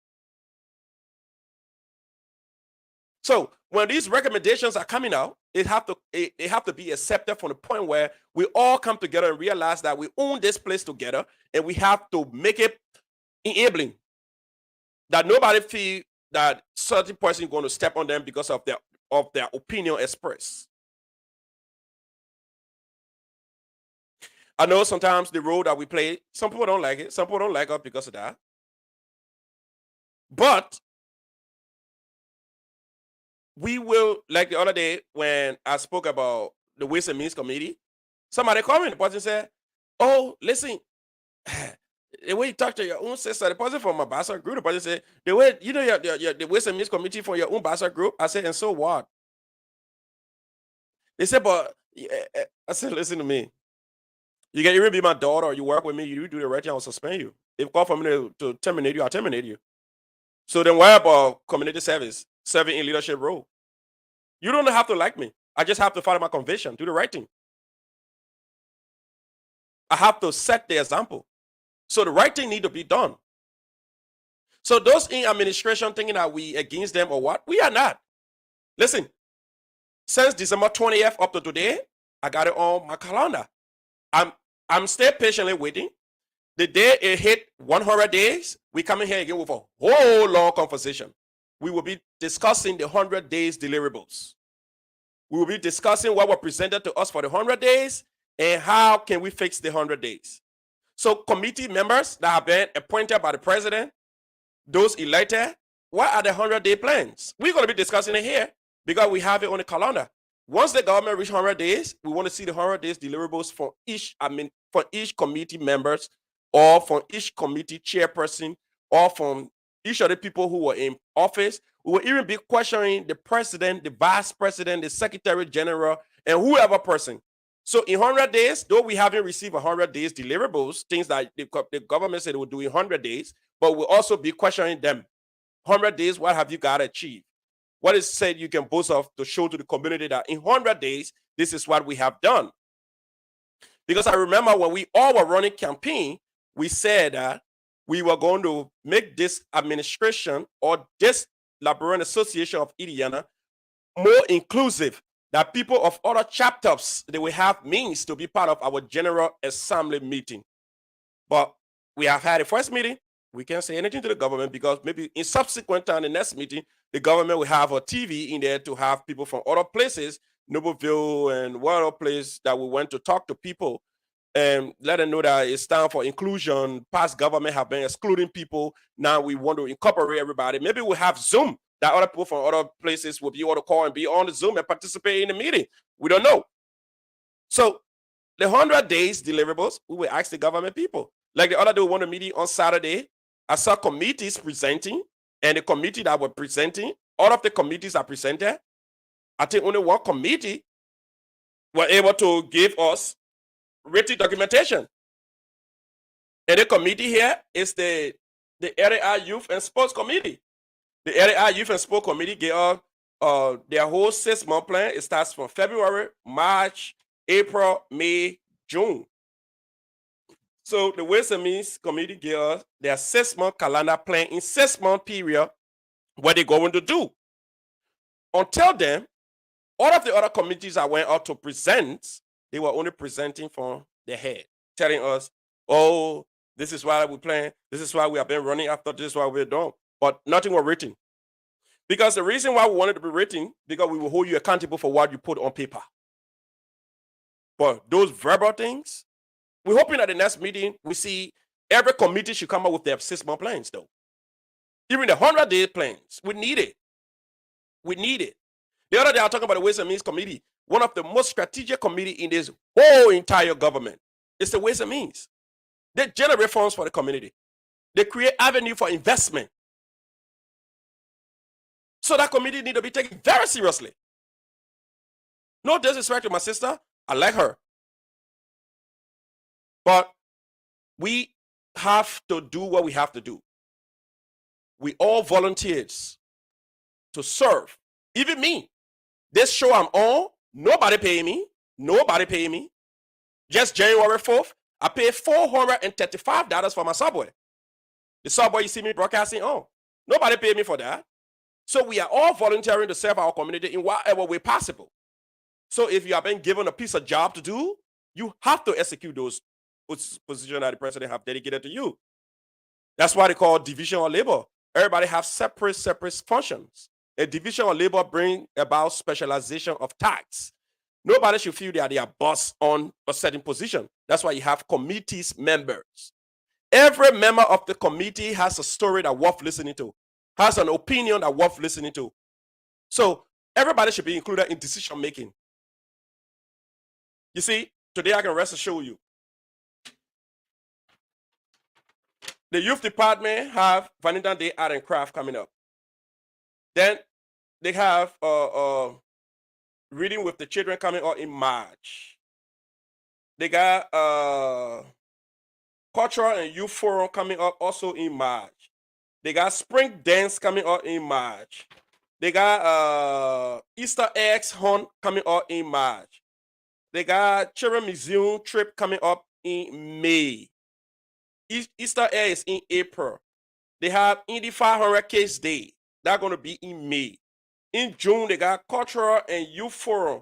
So when these recommendations are coming out, it have to be accepted from the point where we all come together and realize that we own this place together, and we have to make it enabling that nobody feel that certain person is going to step on them because of their opinion expressed. I know sometimes the role that we play, some people don't like it. Some people don't like us because of that. But we will, like the other day when I spoke about the Ways and Means Committee, somebody called me, the person said, oh, listen, the way you talk to your own sister, the person from my Bassa group, the person said, the way, you know, the Ways and Means Committee for your own Bassa group. I said, and so what? They said, but I said, listen to me. You can even be my daughter, or you work with me, you do the right thing, I'll suspend you. If you call for me to terminate you, I'll terminate you. So then why about community service, serving in leadership role? You don't have to like me. I just have to follow my conviction, do the right thing. I have to set the example. So the right thing need to be done. So those in administration thinking that we against them or what, we are not. Listen, since December 20th up to today, I got it on my calendar. I'm still patiently waiting. The day it hit 100 days, we come in here again with a whole long conversation. We will be discussing the 100 days deliverables. We will be discussing what were presented to us for the 100 days and how can we fix the 100 days. So committee members that have been appointed by the president, those elected, what are the 100-day plans? We're going to be discussing it here because we have it on the calendar. Once the government reaches 100 days, we want to see the 100 days deliverables for each committee members, or from each committee chairperson, or from each of the people who were in office. We will even be questioning the president, the vice president, the secretary general, and whoever person. So in 100 days, though we haven't received 100 days deliverables, things that the government said it would do in 100 days, but we'll also be questioning them. 100 days, what have you got to achieve? What is said you can boast of to show to the community that in 100 days, this is what we have done. Because I remember when we all were running campaign, we said that we were going to make this administration or this Liberian Association of Indiana more inclusive, that people of other chapters, they will have means to be part of our General Assembly meeting. But we have had a first meeting. We can't say anything to the government because maybe in subsequent time, the next meeting, the government will have a TV in there to have people from other places, Nobleville and what other place that we went to talk to people and let them know that it's time for inclusion. Past government have been excluding people. Now we want to incorporate everybody. Maybe we'll have Zoom that other people from other places will be able to call and be on the Zoom and participate in the meeting. We don't know. So the 100 days deliverables, we will ask the government people. Like the other day, we went to a meeting on Saturday. I saw committees presenting, and the committee that were presenting, all of the committees are presented. I think only one committee were able to give us written documentation. And the committee here is the Area Youth and Sports Committee. The Area Youth and Sports Committee gave us their whole 6-month plan. It starts from February, March, April, May, June. So the Ways and Means Committee gave us their 6-month calendar plan in 6-month period, what they're going to do. Until then, all of the other committees that went out to present, they were only presenting from their head, telling us, oh, this is why we plan, this is why we have been running after, this is why we're doing. But nothing was written. Because the reason why we wanted to be written, because we will hold you accountable for what you put on paper. But those verbal things, we're hoping at the next meeting, we see every committee should come up with their 6-month plans, though. Even the 100-day plans, we need it. We need it. The other day, I was talking about the Ways and Means Committee. One of the most strategic committee in this whole entire government is the Ways and Means. They generate funds for the community. They create avenue for investment. So that committee need to be taken very seriously. No disrespect to my sister. I like her. But we have to do what we have to do. We all volunteers to serve. Even me. This show I'm on, nobody pay me. Nobody pay me. Just January 4th, I paid $435 for my subway. The subway you see me broadcasting on. Nobody paid me for that. So we are all volunteering to serve our community in whatever way possible. So if you have been given a piece of job to do, you have to execute those positions that the president have dedicated to you. That's why they call division of labor. Everybody have separate functions. A division of labor bring about specialization of tasks. Nobody should feel that they are boss on a certain position. That's why you have committees members. Every member of the committee has a story that worth listening to, has an opinion that worth listening to. So everybody should be included in decision making. You see, today I can rest assure you. The youth department have Valentine's Day Art and Craft coming up. Then they have reading with the children coming up in March. They got cultural and youth forum coming up also in March. They got spring dance coming up in March. They got Easter eggs hunt coming up in March. They got children museum trip coming up in May. Easter egg is in April. They have Indy 500 Case Day. That's going to be in May. In June, they got cultural and youth forum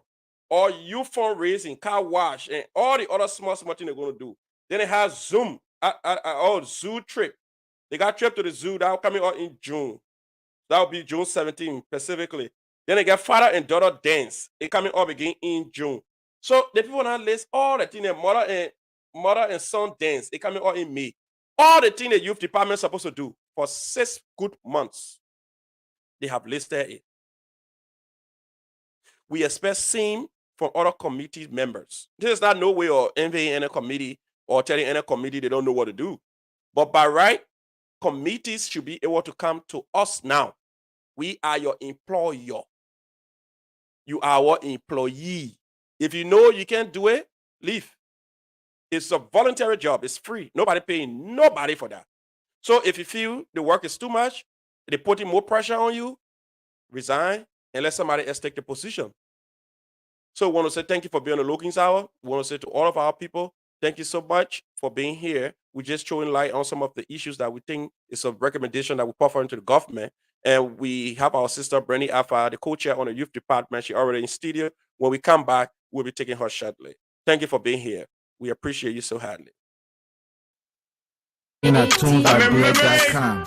or youth fundraising, car wash, and all the other small things they're going to do. Then they have Zoom, zoo trip. They got trip to the zoo that will coming out in June. That will be June 17th specifically. Then they get father and daughter dance. It coming up again in June. So the people on that list, all the things that mother and son dance, it coming out in May. All the things the youth department is supposed to do for 6 good months, they have listed it. We expect same from other committee members. This is not no way of envying any committee or telling any committee they don't know what to do. But by right, committees should be able to come to us now. We are your employer. You are our employee. If you know you can't do it, leave. It's a voluntary job. It's free. Nobody paying nobody for that. So if you feel the work is too much, they putting more pressure on you, resign and let somebody else take the position. So we want to say thank you for being on the Logan's Hour. We want to say to all of our people, thank you so much for being here. We're just showing light on some of the issues that we think is a recommendation that we put forward to the government. And we have our sister, Brenny Alpha, the co-chair on the youth department. She already in studio. When we come back, we'll be taking her shortly. Thank you for being here. We appreciate you so highly. In at tunesbyblog.com.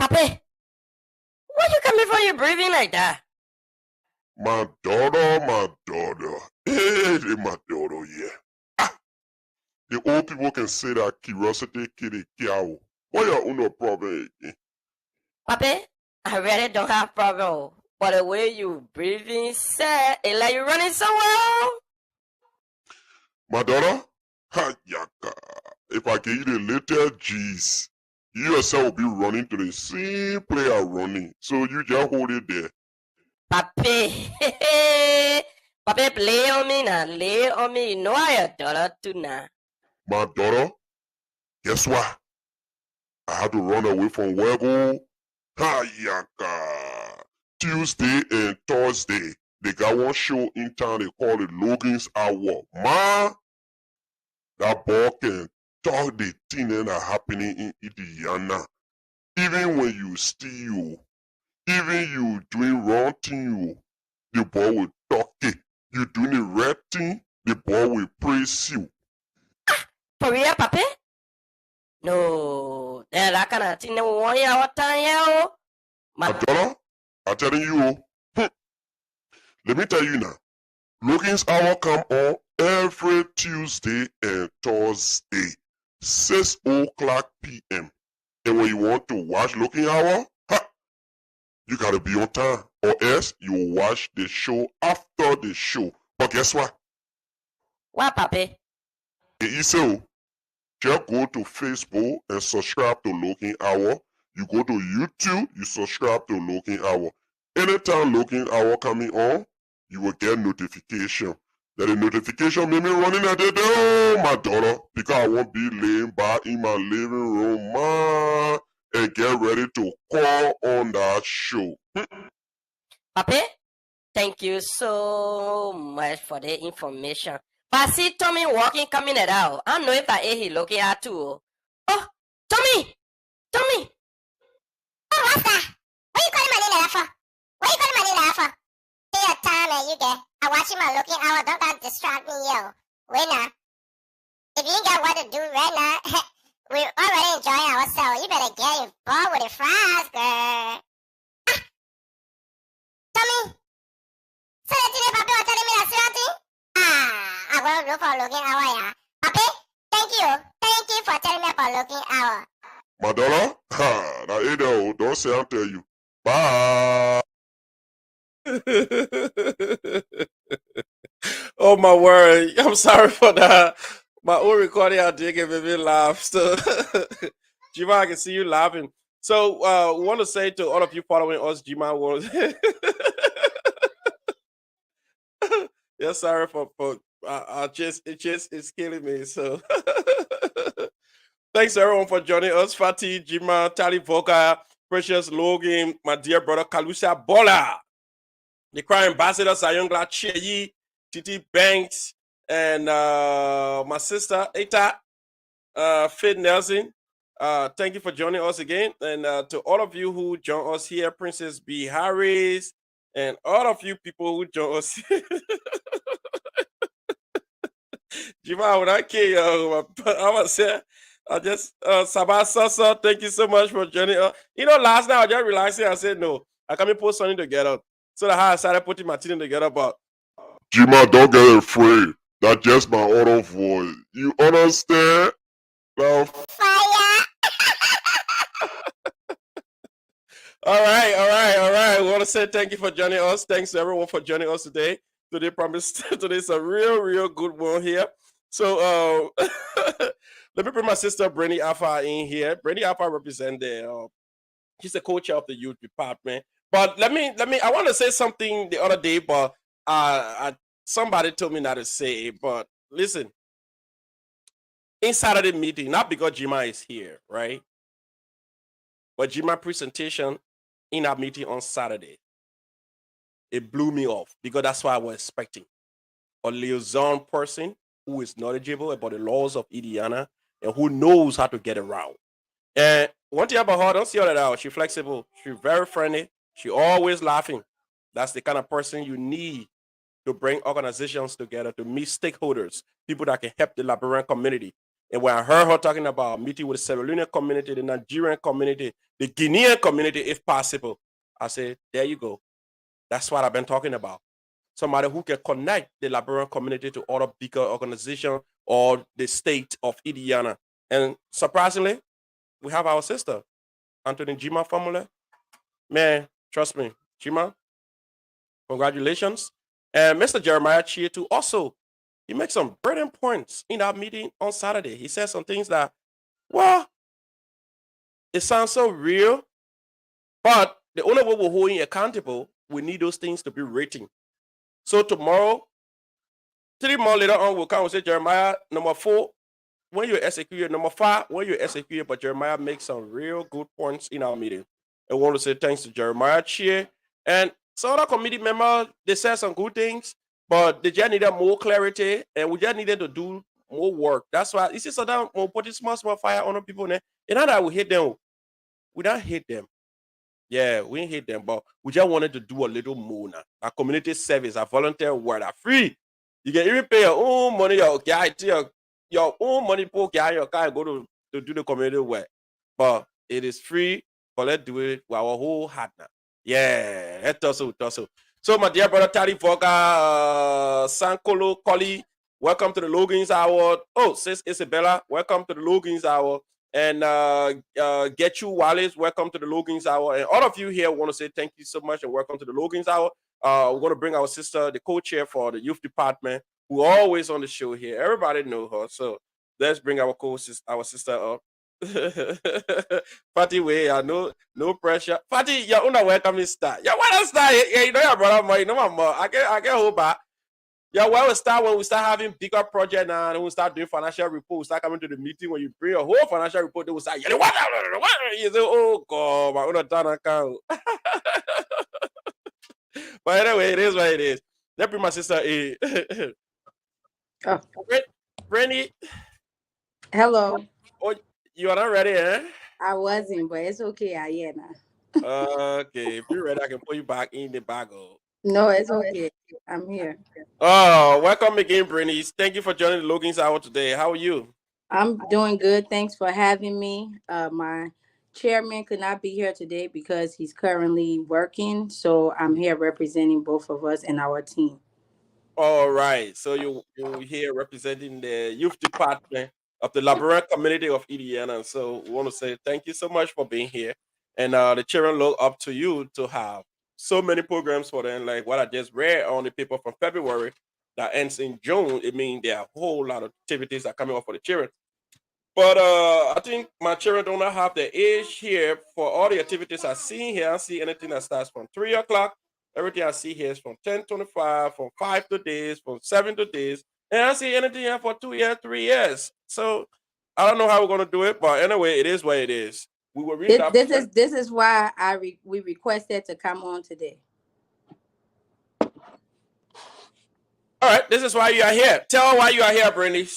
Papi, why you coming from your breathing like that? My daughter. Hey, my daughter, yeah. The old people can say that curiosity kill a cow. What your no problem again? Papi, I really don't have problem. But the way you breathing, sir, it's like you're running somewhere. My daughter? Ha, yaka. If I give you the little G's, you yourself will be running to the same place I'm running. So you just hold it there. Papi, Papi, play on me now, lay on me. You know I your daughter too now. My daughter? Guess what? I had to run away from Wego. Ha, yaka. Tuesday and Thursday, they got one show in town they call it Logan's Hour. Man, that boy can talk the thing that are happening in Indiana. Even when you steal, even you doing wrong thing, the boy will talk it. You doing the right thing, the boy will praise you. For real, Papi? No, that kind of thing. 1 hour time, yo. My daughter, I'm telling you, let me tell you now. Logan's Hour come on every Tuesday and Thursday, 6 o'clock p.m. And when you want to watch Logan's Hour, you gotta be on time, or else you watch the show after the show. But guess what? What, Papi? So just go to Facebook and subscribe to Logan Hour. You go to YouTube, you subscribe to Logan Hour. Anytime Logan Hour coming on, you will get notification. That the notification made me running at the door, my daughter, because I won't be laying back in my living room, man, and get ready to call on that show. Papi, thank you so much for the information. But I see Tommy walking, coming it out. I don't know if I he looking at too. Oh, Tommy! Tommy! Oh, what's that? What you calling my name like that for? What you calling my name like that for? Take your time and you get. I'm watching my looking hour. Don't got distract me, yo. Wait now. If you ain't got what to do right now, we're already enjoying ourselves. You better get involved with the fries, girl. Tommy, so today, Papi was telling me that something? I want to look for looking hour, yeah. Papi, thank you. Thank you for telling me about looking hour. My daughter, now Ada, don't say I'll tell you. Bye. Oh my word! I'm sorry for that. My own recording I did give me laugh. So, Jima, I can see you laughing. So, we want to say to all of you following us, Jima, yeah, sorry for it's killing me. So, thanks everyone for joining us. Fatih, Jima, Tali Voka, Precious Logan, my dear brother Kalusa Bola, the Crown Ambassador Sayongla Cheyi, Titi Banks, and my sister Eta, Faith Nelson. Thank you for joining us again. And to all of you who join us here, Princess B. Harris, and all of you people who join us. Jima, when I came, I was saying, I just, Sabah Sasa, thank you so much for joining us. You know, last night I just realized I said, no, I can't put something together. So that's how I started putting my team together, but Jima, don't get afraid. That's just my auto voice. You understand? Now, Fire! all right. We want to say thank you for joining us. Thanks to everyone for joining us today. Today today's a real good one here. So let me bring my sister Brandy Alpha in here. Brandy Alpha represents the she's the co-chair of the youth department. But let me I want to say something the other day, but somebody told me not to say it. But listen, inside of the meeting, not because Jima is here, right? But Jima presentation in our meeting on Saturday, it blew me off because that's what I was expecting. A liaison person who is knowledgeable about the laws of Indiana and who knows how to get around. And one thing about her, don't see her that out. She's flexible. She's very friendly. She always laughing. That's the kind of person you need to bring organizations together, to meet stakeholders, people that can help the Liberian community. And when I heard her talking about meeting with the Sierra Leonean community, the Nigerian community, the Guinean community, if possible, I said, there you go. That's what I've been talking about. Somebody who can connect the Liberian community to other bigger organizations or the state of Indiana. And surprisingly, we have our sister, Anthony Jima Formula. Man, trust me, Jima, congratulations. And Mr. Jeremiah Chia too. Also, he makes some brilliant points in our meeting on Saturday. He said some things that, well, it sounds so real, but the only way we're holding you accountable, we need those things to be written. So tomorrow, 3 months later on, we'll come and say, Jeremiah, number 4, when you're executed, number 5, when you're executed, but Jeremiah makes some real good points in our meeting. I want to say thanks to Jeremiah Chia. And some other committee members, they said some good things, but they just needed more clarity, and we just needed to do more work. That's why, you see, so that we'll put this small fire on the people, and not that we hate them. We don't hate them. Yeah, we ain't hate them, but we just wanted to do a little more now. A community service, a volunteer work, are free. You can even pay your own money, your own money, your car, and go to do the community work. But it is free, but let's do it with our whole heart now. Yeah, let's also. So, my dear brother Tari Voga, Sankolo Koli, welcome to the Logan's Hour. Oh, sis Isabella, welcome to the Logan's Hour. And Get You Wallace, welcome to the Logan's Hour. And all of you here want to say thank you so much and welcome to the Logan's Hour. We're going to bring our sister, the co-chair for the youth department, who always on the show here. Everybody know her. So let's bring our our sister up. Fatty way, no pressure. Fatty, you're una welcome star. Yeah, what else star? Yeah, you know your brother more, you know my mom. I get hold back. Yeah, well, when we start having bigger project now, and we start doing financial report, we start coming to the meeting when you bring a whole financial report, they will say, yeah, what? You say, oh god, my own turn account. But anyway, it is what it is. Let bring my sister in. Oh, Brandy, hello. oh, you are not ready, eh? I wasn't, but it's okay. I am now. Okay, if you're ready, I can put you back in the bag. No, it's okay. I'm here. Oh, welcome again, Brandy. Thank you for joining the Logan's Hour today. How are you? I'm doing good. Thanks for having me. My chairman could not be here today because he's currently working, so I'm here representing both of us and our team. All right. So you here representing the youth department of the Liberian community of Indiana. And so we want to say thank you so much for being here. And the children look up to you to have so many programs for them, like what I just read on the paper from February that ends in June. It means there are a whole lot of activities that are coming up for the children. But I think my children do not have the age here for all the activities I see here. I see anything that starts from 3 o'clock. Everything I see here is from 10:25, from 5 to days, from 7 to days. And I see anything here for 2 years, 3 years. So I don't know how we're gonna do it, but anyway, it is what it is. We will reach This, out. this is this is why we requested to come on today. All right, this is why you are here. Tell her why you are here, Brandy.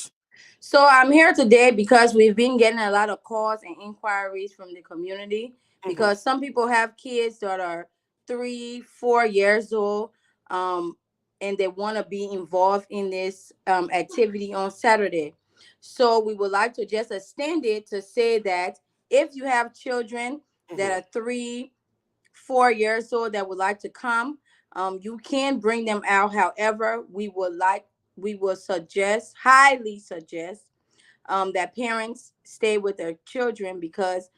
So I'm here today because we've been getting a lot of calls and inquiries from the community because some people have kids that are 3, 4 years old, and they want to be involved in this activity on Saturday. So we would like to just extend it to say that if you have children that are 3, 4 years old that would like to come, you can bring them out. However, we will highly suggest that parents stay with their children because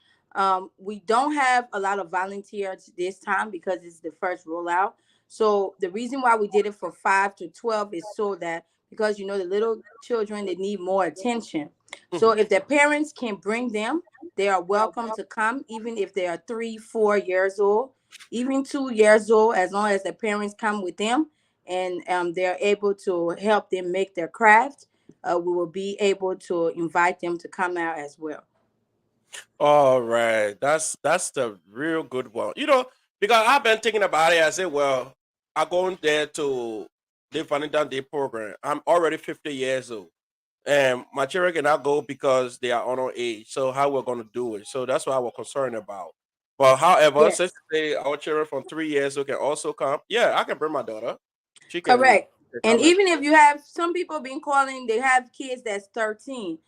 we don't have a lot of volunteers this time because it's the first rollout. So the reason why we did it for 5 to 12 is so that because the little children, they need more attention. So if their parents can bring them, they are welcome to come, even if they are 3, 4 years old, even 2 years old, as long as the parents come with them and they're able to help them make their craft. We will be able to invite them to come out as well. All right, that's the real good one. Because I've been thinking about it. I said, well, I go in there to the Valentine Day program. I'm already 50 years old, and my children cannot go because they are on our age. So how we're gonna do it? So that's what I was concerned about. But however, since Yes, our children from 3 years old can also come, yeah, I can bring my daughter. She can correct. And come as even if you have some people been calling, they have kids that's 13.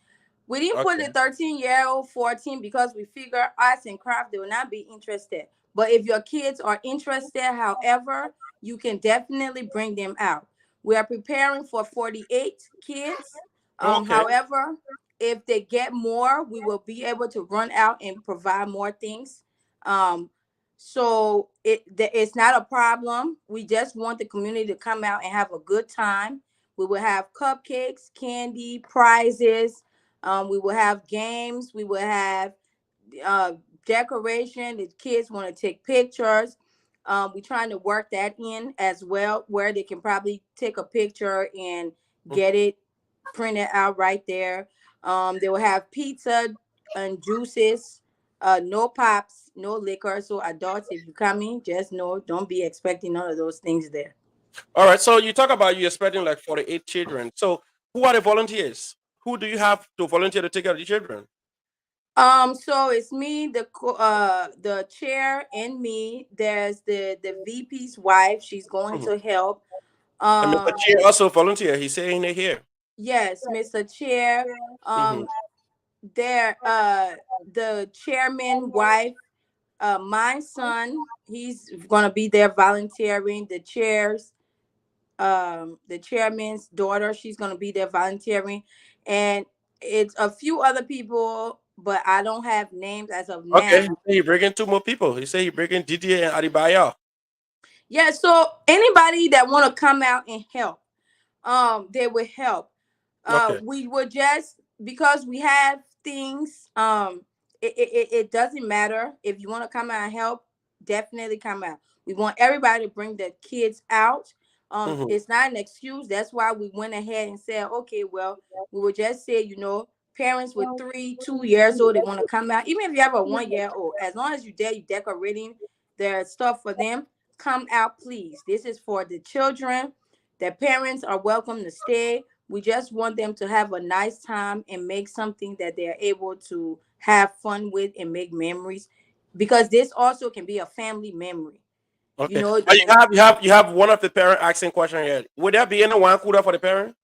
We didn't well. put the 13-year-old 14 because we figure arts and craft, they will not be interested. But if your kids are interested, however, you can definitely bring them out. We are preparing for 48 kids. Okay. However, if they get more, we will be able to run out and provide more things. Um, so it's not a problem. We just want the community to come out and have a good time. We will have cupcakes, candy, prizes, we will have games. We will have uh, decoration. The kids want to take pictures. We're trying to work that in as well, where they can probably take a picture and get it printed out right there. They will have pizza and juices. No pops, no liquor. So adults, if you come in, just know, don't be expecting none of those things there. All right. So you talk about you expecting like 48 children. So who are the volunteers? Who do you have to volunteer to take care of the children? So it's me, the chair, and me. There's the VP's wife. She's going Mhm. to help. And Mr. Um, Chair also volunteer. He's saying it here. yes, Mr. Chair. Hmm. There, the chairman wife. My son, he's gonna be there volunteering. The chairman's daughter, she's gonna be there volunteering, and it's a few other people, but I don't have names as of Okay. now. He said he bringing two more people. He said he bringing Didier and Adibaya. Yeah, so anybody that want to come out and help, they will help. Okay. We would just, because we have things, it doesn't matter. If you want to come out and help, definitely come out. We want everybody to bring the kids out. Mm-hmm. It's not an excuse. That's why we went ahead and said, okay, well, we would just say, parents with 2 years old, they want to come out. Even if you have a 1 year old, as long as you there, you decorating their stuff for them, come out, please. This is for the children. Their parents are welcome to stay. We just want them to have a nice time and make something that they're able to have fun with and make memories, because this also can be a family memory. Okay. But you And have you have one of the parent asking question here. Would there be any wine cooler for the parent?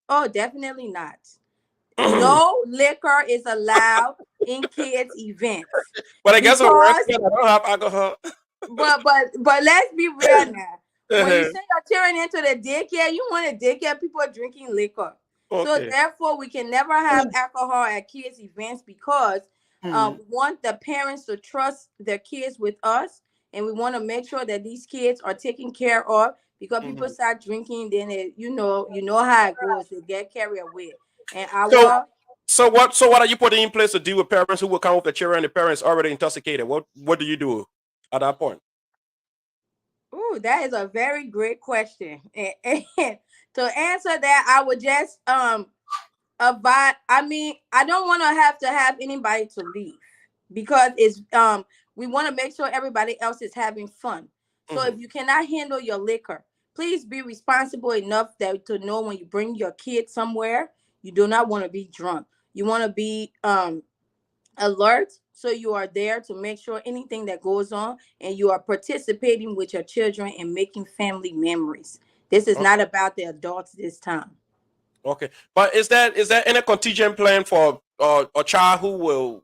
oh, definitely not. No liquor is allowed in kids' events, But I guess a because restaurant that don't have alcohol. but let's be real now. When you Uh-huh. send your children into the daycare, you want a daycare people are drinking liquor. So Okay. therefore, we can never have alcohol at kids' events, because Mhm. we want the parents to trust their kids with us, and we want to make sure that these kids are taken care of. Because people Mhm. start drinking, then you know how it goes. They get carried away, and So our so what are you putting in place to deal with parents who will come with the children and the parents already intoxicated? What do you do at that point? Ooh, that is a very great question. And to answer that, I would just advise. I mean, I don't want to have anybody to leave, because it's we want to make sure everybody else is having fun. So Mhm. if you cannot handle your liquor, please be responsible enough that to know when you bring your kid somewhere, you do not want to be drunk. You want to be alert, so you are there to make sure anything that goes on, and you are participating with your children and making family memories. This is not about the adults this time. Okay, but is there any contingent plan for a child who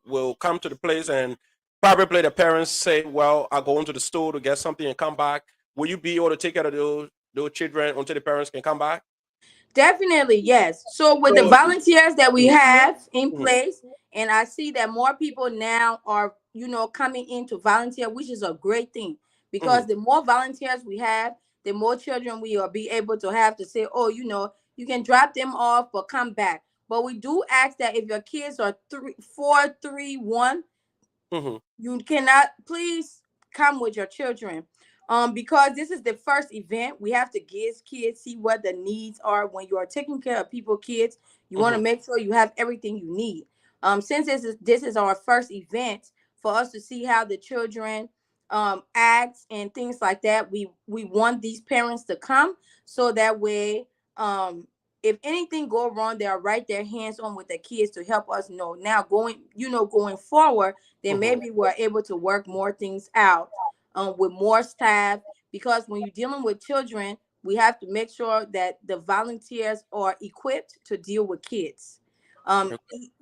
will come to the place and probably the parents say, "Well, I'll go into the store to get something and come back." Will you be able to take care of those children until the parents can come back? Definitely, yes. So with the So, volunteers that we have in mhm, place, and I see that more people now are, coming in to volunteer, which is a great thing, mhm, because the more volunteers we have, the more children we will be able to have to say, oh, you can drop them off but come back. But we do ask that if your kids are 3, 4, 3, 1, mhm, you cannot, please come with your children, because this is the first event. We have to give kids, see what the needs are. When you are taking care of people kids, you want to mhm. make sure you have everything you need. Since this is our first event, for us to see how the children act and things like that, we want these parents to come, so that way, if anything go wrong, they'll write their hands on with the kids to help us know. Now going forward, then Mhm. maybe we're able to work more things out, with more staff. Because when you're dealing with children, we have to make sure that the volunteers are equipped to deal with kids,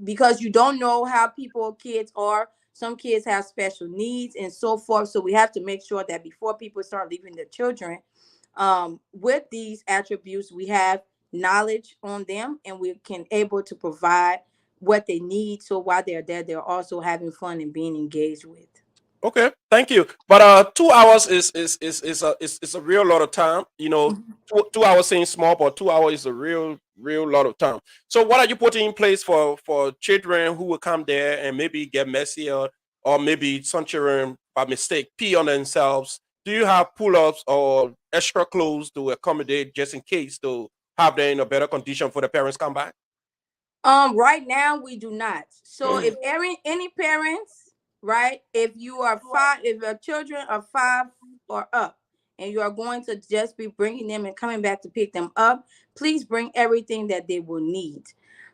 because you don't know how kids are. Some kids have special needs and so forth, so we have to make sure that before people start leaving their children, with these attributes, we have knowledge on them, and we can able to provide what they need, so while they're there, they're also having fun and being engaged with. Okay, thank you. But 2 hours is a real lot of time. Two hours seems small, but 2 hours is a real lot of time. So what are you putting in place for children who will come there and maybe get messy, or maybe some children by mistake pee on themselves? Do you have pull-ups or extra clothes to accommodate just in case to have them in a better condition for the parents come back? Right now we do not. So if any parents, right, if you are five, if your children are 5 or up, and you are going to just be bringing them and coming back to pick them up, please bring everything that they will need.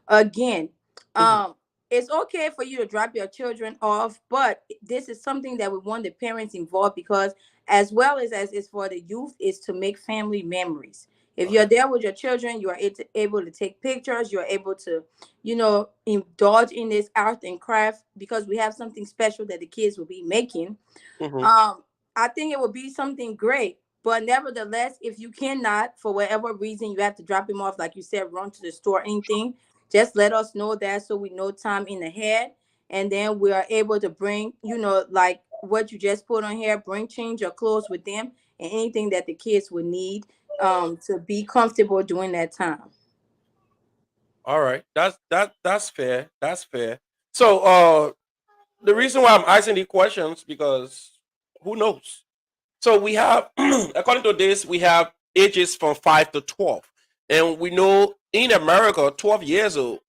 Again, Mhm, um, it's okay for you to drop your children off, but this is something that we want the parents involved, because as well as it's for the youth, is to make family memories. If you're okay. there with your children, you are able to take pictures. You're able to, indulge in this art and craft, because we have something special that the kids will be making. Mhm, um, I think it would be something great. But nevertheless, if you cannot, for whatever reason, you have to drop him off, like you said, run to the store, anything, just let us know that, so we know time in ahead. And then we are able to bring, like what you just put on here, bring change your clothes with them, and anything that the kids would need. to be comfortable during that time. All right, that's fair. That's fair. So, the reason why I'm asking these questions because who knows? So we have, according to this, we have ages from 5 to 12, and we know in America, 12 years old,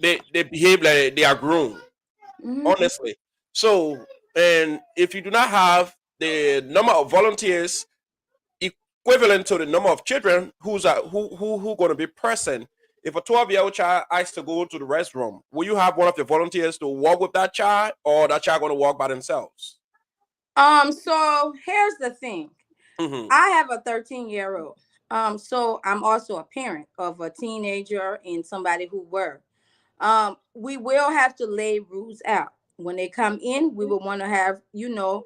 they behave like they are grown. Hmm. Honestly, so and if you do not have the number of volunteers equivalent to the number of children who going to be present. If a 12-year-old child asks to go to the restroom, will you have one of the volunteers to walk with that child, or that child going to walk by themselves? So here's the thing. Hmm. I have a 13-year-old. So I'm also a parent of a teenager and somebody who works. We will have to lay rules out. When they come in, we will want to have,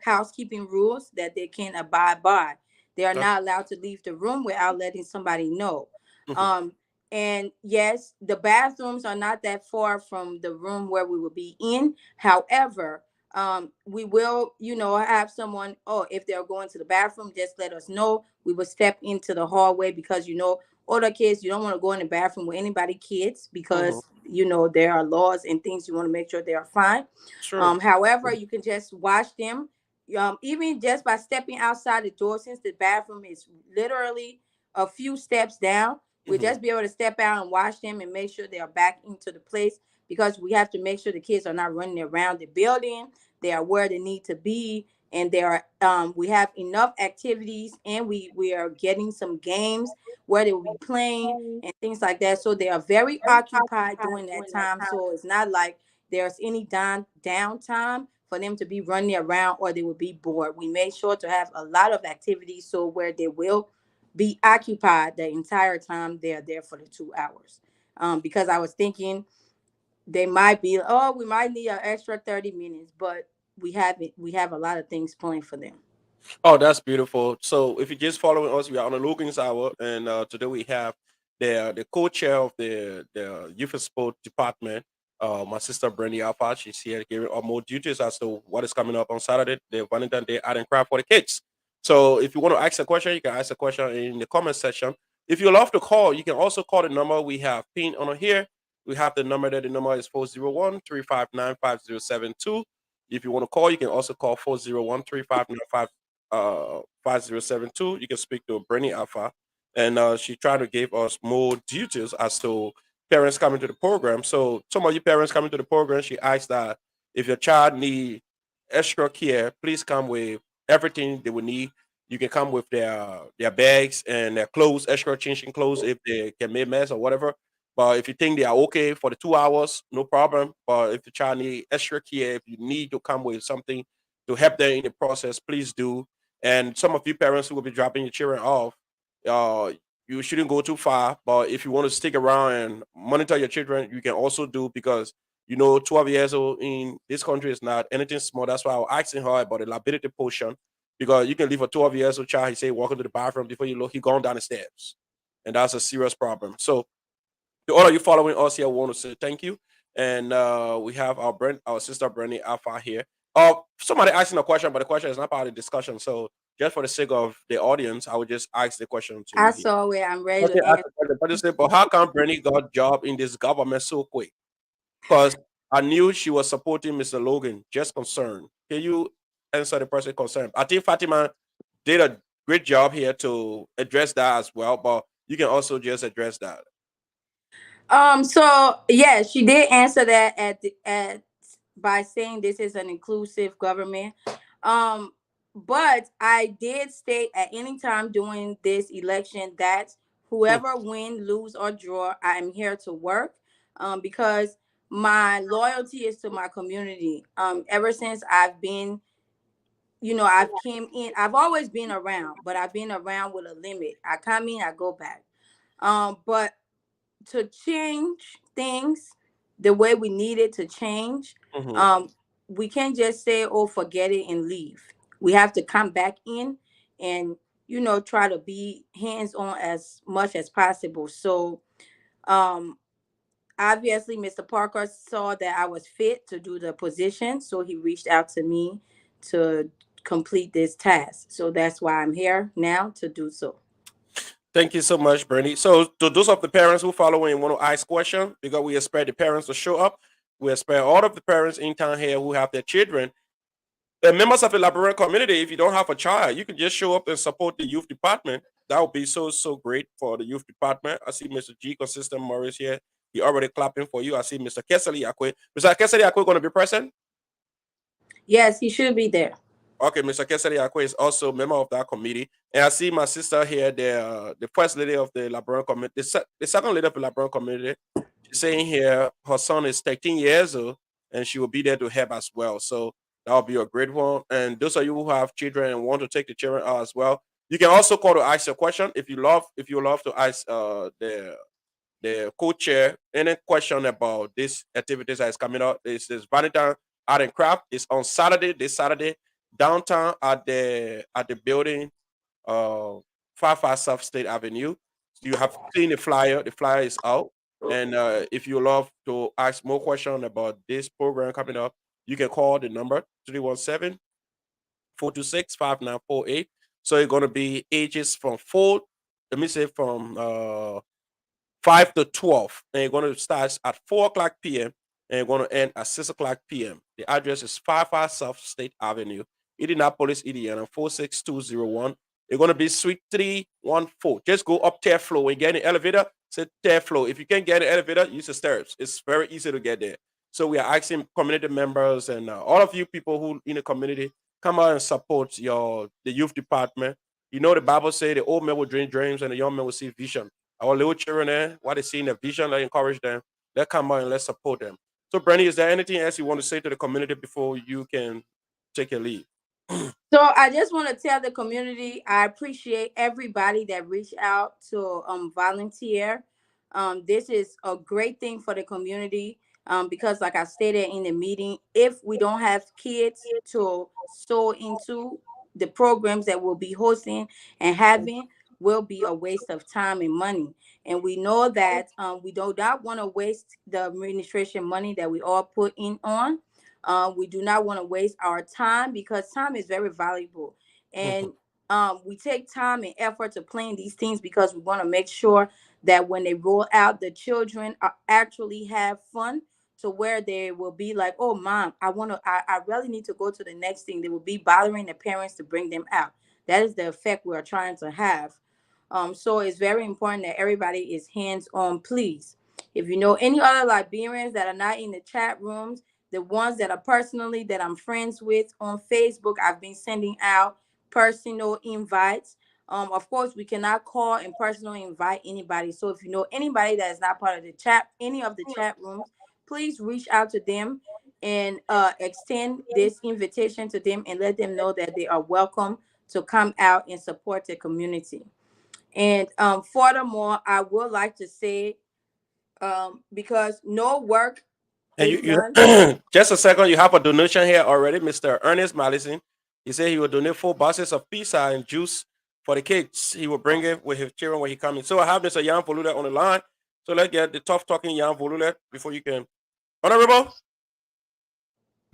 housekeeping rules that they can abide by. They are That's not allowed to leave the room without letting somebody know. hmm Um, and yes, the bathrooms are not that far from the room where we will be in. However, we will, have someone, oh, if they're going to the bathroom, just let us know. We will step into the hallway because, older kids, you don't want to go in the bathroom with anybody kids hmm because there are laws and things you want to make sure they are fine. Sure. However, you can just watch them, even just by stepping outside the door, since the bathroom is literally a few steps down. We'll Hmm. just be able to step out and watch them and make sure they are back into the place, because we have to make sure the kids are not running around the building. They are where they need to be, and there are we have enough activities, and we are getting some games where they will be playing and things like that. So they are very occupied during that time. So it's not like there's any downtime for them to be running around or they will be bored. We made sure to have a lot of activities so where they will be occupied the entire time they're there for the 2 hours. Because I was thinking they might be, oh, we might need an extra 30 minutes, but we have a lot of things planned for them. Oh, that's beautiful. So, if you're just following us, we are on the Logan's Hour, and today we have the co-chair of the youth and sport department, my sister Brandy Alpha. She's here giving us more duties as to what is coming up on Saturday, the Valentine Day Art and Craft for the kids. So, if you want to ask a question, you can ask a question in the comment section. If you love to call, you can also call the number we have pinned on here. We have the number there. The number is 401-359-5072. If you want to call, you can also call 401-359-5072. 5072. You can speak to Brenny Alpha, and she tried to give us more details as to parents coming to the program. So some of you parents coming to the program, she asked that if your child need extra care, please come with everything they will need. You can come with their bags and their clothes, extra changing clothes if they can make mess or whatever. But if you think they are okay for the 2 hours, no problem. But if the child need extra care, if you need to come with something to help them in the process, please do. And some of you parents who will be dropping your children off, uh, you shouldn't go too far. But if you want to stick around and monitor your children, you can also do, because 12 years old in this country is not anything small. That's why I was asking her about the liability portion, because you can leave a 12 years old child, he say, walking to the bathroom, before you look, he gone down the steps. And that's a serious problem. So to all of you following us here, I want to say thank you. And we have our sister Brandy Alpha here. Somebody asking a question, but the question is not part of the discussion. So just for the sake of the audience, I would just ask the question to I you here. saw where I'm ready Okay, to ask answer. the question. But you say, but how come Brandy got job in this government so quick? Because I knew she was supporting Mr. Logan. Just concerned. Can you answer the person concerned? I think Fatima did a great job here to address that as well, but you can also just address that. So yeah, she did answer that at by saying this is an inclusive government. Um, but I did state at any time during this election that Hmm. whoever win, lose or draw, I am here to work. Because my loyalty is to my community. Ever since I've been, I've came in, I've always been around, but I've been around with a limit. I come in, I go back. But to change things the way we need it to change, Hmm. um, we can't just say, oh, forget it and leave. We have to come back in and, try to be hands on as much as possible. So, um, obviously, Mr. Parker saw that I was fit to do the position. So he reached out to me to complete this task. So that's why I'm here now to do so. Thank you so much, Bernie. So, to those of the parents who follow and want to ask questions, because we expect the parents to show up, we expect all of the parents in town here who have their children. The members of the Liberian community, if you don't have a child, you can just show up and support the youth department. That would be so great for the youth department. I see Mr. G Consistent Morris here. He already clapping for you. I see Mr. Keseli Akwe. Mr. Keseli Akwe going to be present? Yes, he should be there. Okay, Mr. Kesari Akwe is also a member of that committee. And I see my sister here, the first lady of the Liberian community, the second lady of the Liberian community. She's saying here her son is 13 years old and she will be there to help as well. So that will be a great one. And those of you who have children and want to take the children out as well, you can also call to ask your question. If you love to ask the co-chair any question about this activities that is coming up. This Valentine Art and Craft is on Saturday, this Saturday, downtown at the building, 55 South State Avenue. You have seen the flyer. The flyer is out. And if you love to ask more questions about this program coming up, you can call the number 317 426 5948. So it's gonna be ages from four, let me say from 5 to 12. And you're going to start at 4 o'clock p.m. and you're going to end at 6 o'clock p.m. The address is 55 South State Avenue, Indianapolis, Indiana, 46201. You're going to be suite 314. Just go up third floor. When you get in the elevator, say third floor. If you can't get in the elevator, use the stairs. It's very easy to get there. So we are asking community members and all of you people who in the community, come out and support the youth department. You know the Bible say the old man will dream dreams and the young man will see vision. Our little children there, what they see in the vision, let's encourage them. Let's come out and let's support them. So, Brandy, is there anything else you want to say to the community before you can take your leave? So I just want to tell the community I appreciate everybody that reached out to volunteer. This is a great thing for the community because, like I stated in the meeting, if we don't have kids to sow into the programs that we'll be hosting and having, will be a waste of time and money. And we know that we do not want to waste the administration money that we all put in on. We do not want to waste our time because time is very valuable. And we take time and effort to plan these things because we want to make sure that when they roll out, the children actually have fun to where they will be like, oh, mom, I really need to go to the next thing. They will be bothering the parents to bring them out. That is the effect we are trying to have. So it's very important that everybody is hands on, please. If you know any other Liberians that are not in the chat rooms, the ones that are personally that I'm friends with on Facebook, I've been sending out personal invites. Of course, we cannot call and personally invite anybody. So if you know anybody that is not part of the chat, any of the chat rooms, please reach out to them and extend this invitation to them and let them know that they are welcome to come out and support the community. And furthermore, I would like to say, because no work And is you done. just a second, you have a donation here already, Mr. Ernest Madison. He said he will donate 4 boxes of pizza and juice for the kids. He will bring it with his children when he comes in. So I have Mr. Jan Volule on the line. So let's get the tough talking Jan Volule before you can. Honorable?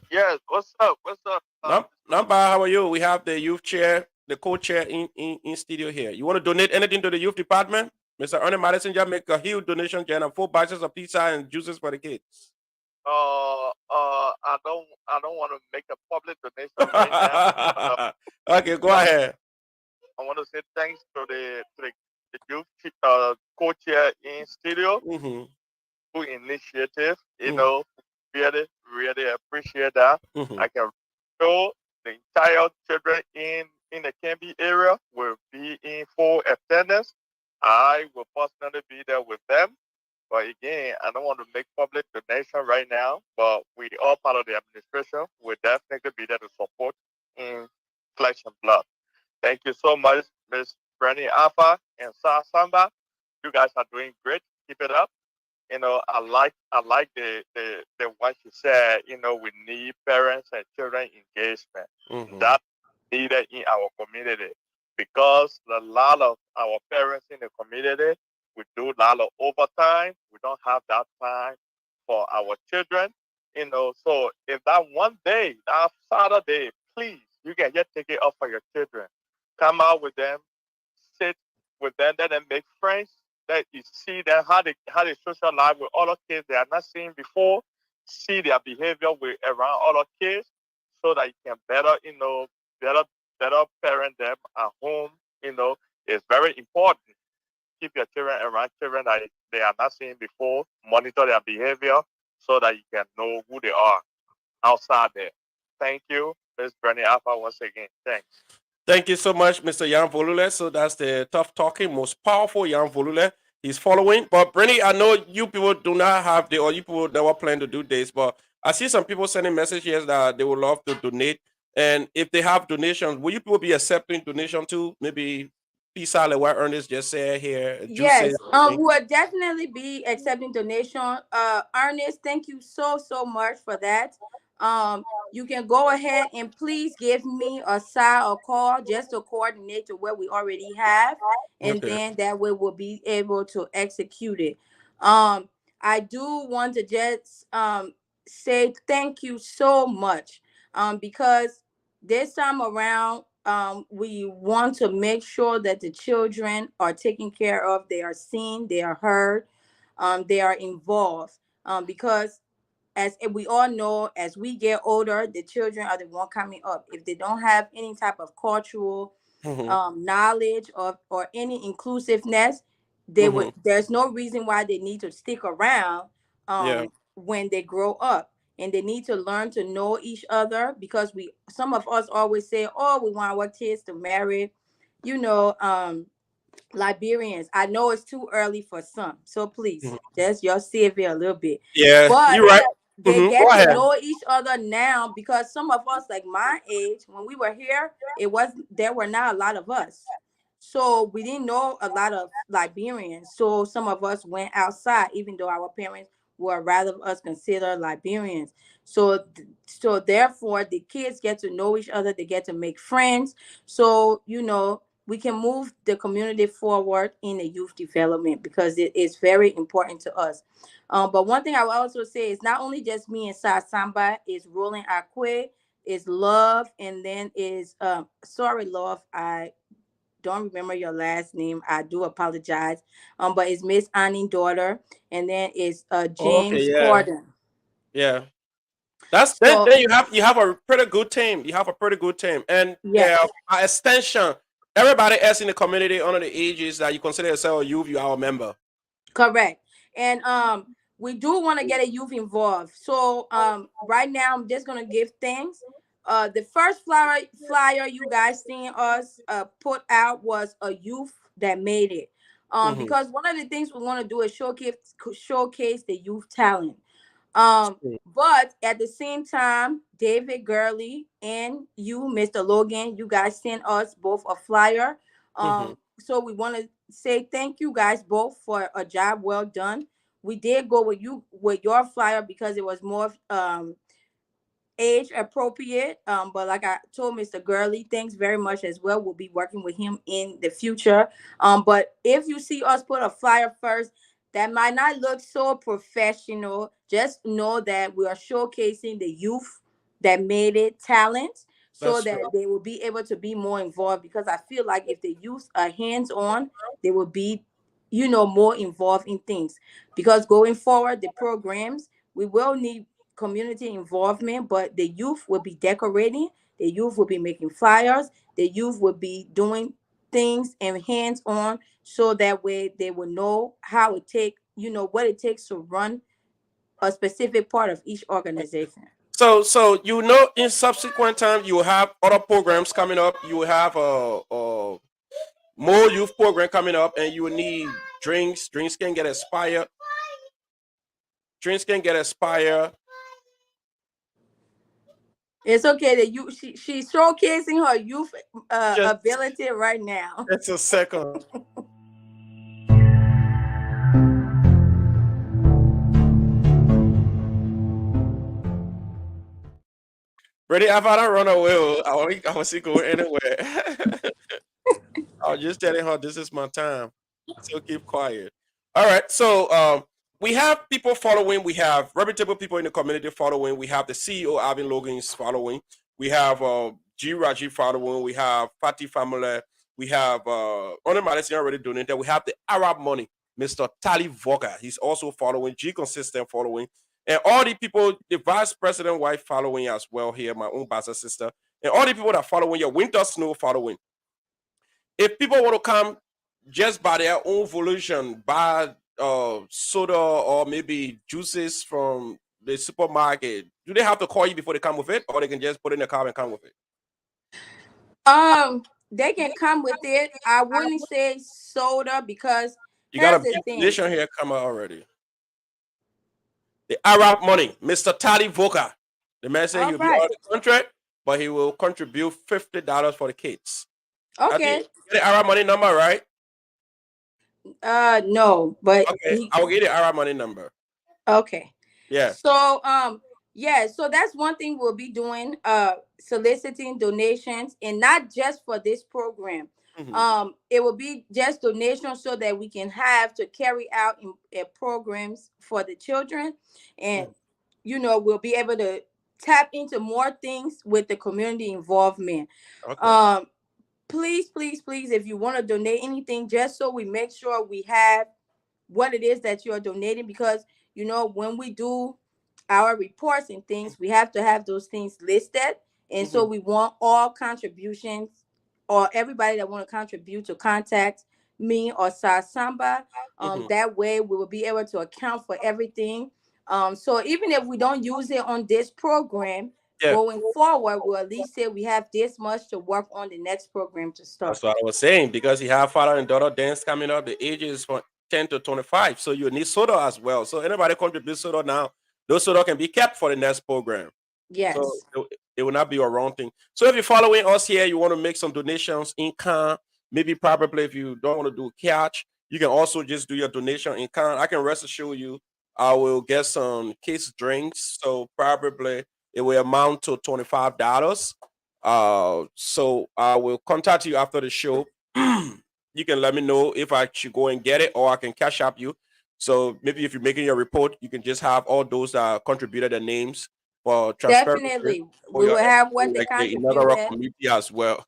Yes, what's up? What's up? Number, how are you? We have the youth chair, the co-chair in studio here. You want to donate anything to the youth department? Mr. Ernest Madison just make a huge donation, Jan, and 4 boxes of pizza and juices for the kids. I don't want to make a public donation right now. Okay, go ahead. I want to say thanks to the youth co-chair in studio who initiative. You know, really appreciate that. I can show the entire children in the Canby area will be in full attendance. I will personally be there with them. But again, I don't want to make public donation right now, but we all part of the administration. We'll definitely be there to support in flesh and blood. Thank you so much, Miss Brandy Alpha and Sa Samba. You guys are doing great. Keep it up. You know, I like the what you said, you know, we need parents and children engagement. That needed in our community because a lot of our parents in the community, we do a lot of overtime. We don't have that time for our children, you know. So if that one day, that Saturday, please, you can just take it off for your children. Come out with them, sit with them, let them make friends. That you see them how they socialize with other kids they are not seeing before. See their behavior with around other kids, so that you can better better parent them at home. It's very important. Keep your children around children that they are not seeing before. Monitor their behavior so that you can know who they are outside there. Thank you, Ms. Bernie Alpha, once again. Thanks. Thank you so much, Mr. Jan Volule. So that's the tough talking, most powerful Jan Volule. He's following. But Brenny, I know you people do not have or you people never plan to do this, but I see some people sending messages that they would love to donate. And if they have donations, will you people be accepting donation too? Maybe peace out, like what Ernest just said here. Yes, we will definitely be accepting donation. Ernest, thank you so much for that. You can go ahead and please give me a side or call just to coordinate to what we already have, and then that way we'll be able to execute it. I do want to just say thank you so much, because this time around, we want to make sure that the children are taken care of, they are seen, they are heard, they are involved, because as we all know, as we get older, the children are the one coming up. If they don't have any type of cultural knowledge or any inclusiveness, there's no reason why they need to stick around when they grow up. And they need to learn to know each other, because some of us always say, oh, we want our kids to marry, Liberians. I know it's too early for some, so please just y'all save it a little bit. Yeah, but you're right. they get to know each other now, because some of us, like my age, when we were here, there were not a lot of us, so we didn't know a lot of Liberians. So some of us went outside, even though our parents would rather us consider Liberians. So therefore, the kids get to know each other. They get to make friends. So we can move the community forward in the youth development, because it is very important to us. But one thing I will also say is not only just me and Samba, is Rolling Akwe, is Love, and then is sorry, Love, I don't remember your last name. I do apologize. But it's Miss Annie's daughter, and then it's James Corden. Yeah. That's then you have a pretty good team. You have a pretty good team. And by extension, everybody else in the community under the ages that you consider yourself a youth, you are a member. Correct. And we do want to get a youth involved. So right now I'm just gonna give thanks. The first flyer you guys seen us put out was a youth that made it. Because one of the things we want to do is showcase the youth talent. But at the same time, David Gurley and you, Mr. Logan, you guys sent us both a flyer. So we want to say thank you guys both for a job well done. We did go with your flyer because it was more age appropriate. But like I told Mr. Gurley, thanks very much as well. We'll be working with him in the future. But if you see us put a flyer first, that might not look so professional. Just know that we are showcasing the youth that made it talent, so that they will be able to be more involved. Because I feel like if the youth are hands-on, they will be, more involved in things. Because going forward, the programs, we will need community involvement, but the youth will be decorating, the youth will be making flyers, the youth will be doing things and hands-on, so that way they will know how it take, what it takes to run a specific part of each organization. So in subsequent time you will have other programs coming up. You will have more youth program coming up, and you will need drinks. Drinks can get expired. It's okay that she's showcasing her youth ability right now. It's a second. Ready? If I don't run away, I was going anywhere. I was just telling her this is my time. So keep quiet. All right. So we have people following. We have reputable people in the community following. We have the CEO Logan is following. We have G Raji following. We have Fatty family. We have Honor Madison already donated. We have the Arab money, Mr. Tali Voka. He's also following, G Consistent following. And all the people, the vice president wife following as well here, my own bastard sister. And all the people that are following your winter snow following. If people want to come just by their own volition, buy soda or maybe juices from the supermarket, do they have to call you before they come with it, or they can just put it in the car and come with it? They can come with it. I wouldn't say soda because You got a here's the big thing. donation here coming already. The Arab money, Mr. Tali Voka. The man said he'll be on the contract, but he will contribute $50 for the kids. Okay. You get the Arab money number, right? No, but okay, I will get the Arab money number. Okay. Yeah. So yeah, so that's one thing we'll be doing, soliciting donations, and not just for this program. It will be just donations so that we can have to carry out in programs for the children, and you know, we'll be able to tap into more things with the community involvement. Okay. Please, if you want to donate anything, just so we make sure we have what it is that you're donating, because you know, when we do our reports and things, we have to have those things listed, and so we want all contributions, or everybody that want to contribute, to contact me or Samba. That way we will be able to account for everything. So even if we don't use it on this program, going forward, we'll at least say we have this much to work on the next program to start. That's what I was saying, because you have father and daughter dance coming up. The age is from 10 to 25, so you need soda as well. So anybody contribute soda now, those soda can be kept for the next program. Yes. So it will not be a wrong thing. So if you're following us here, you want to make some donations in kind, maybe probably if you don't want to do cash, you can also just do your donation in kind. I can rest assure you, I will get some kids drinks. So probably it will amount to $25. So I will contact you after the show. You can let me know if I should go and get it, or I can cash up you. So maybe if you're making your report, you can just have all those that contributed their names for transparency. Definitely, we will have what they contributed. Community as well.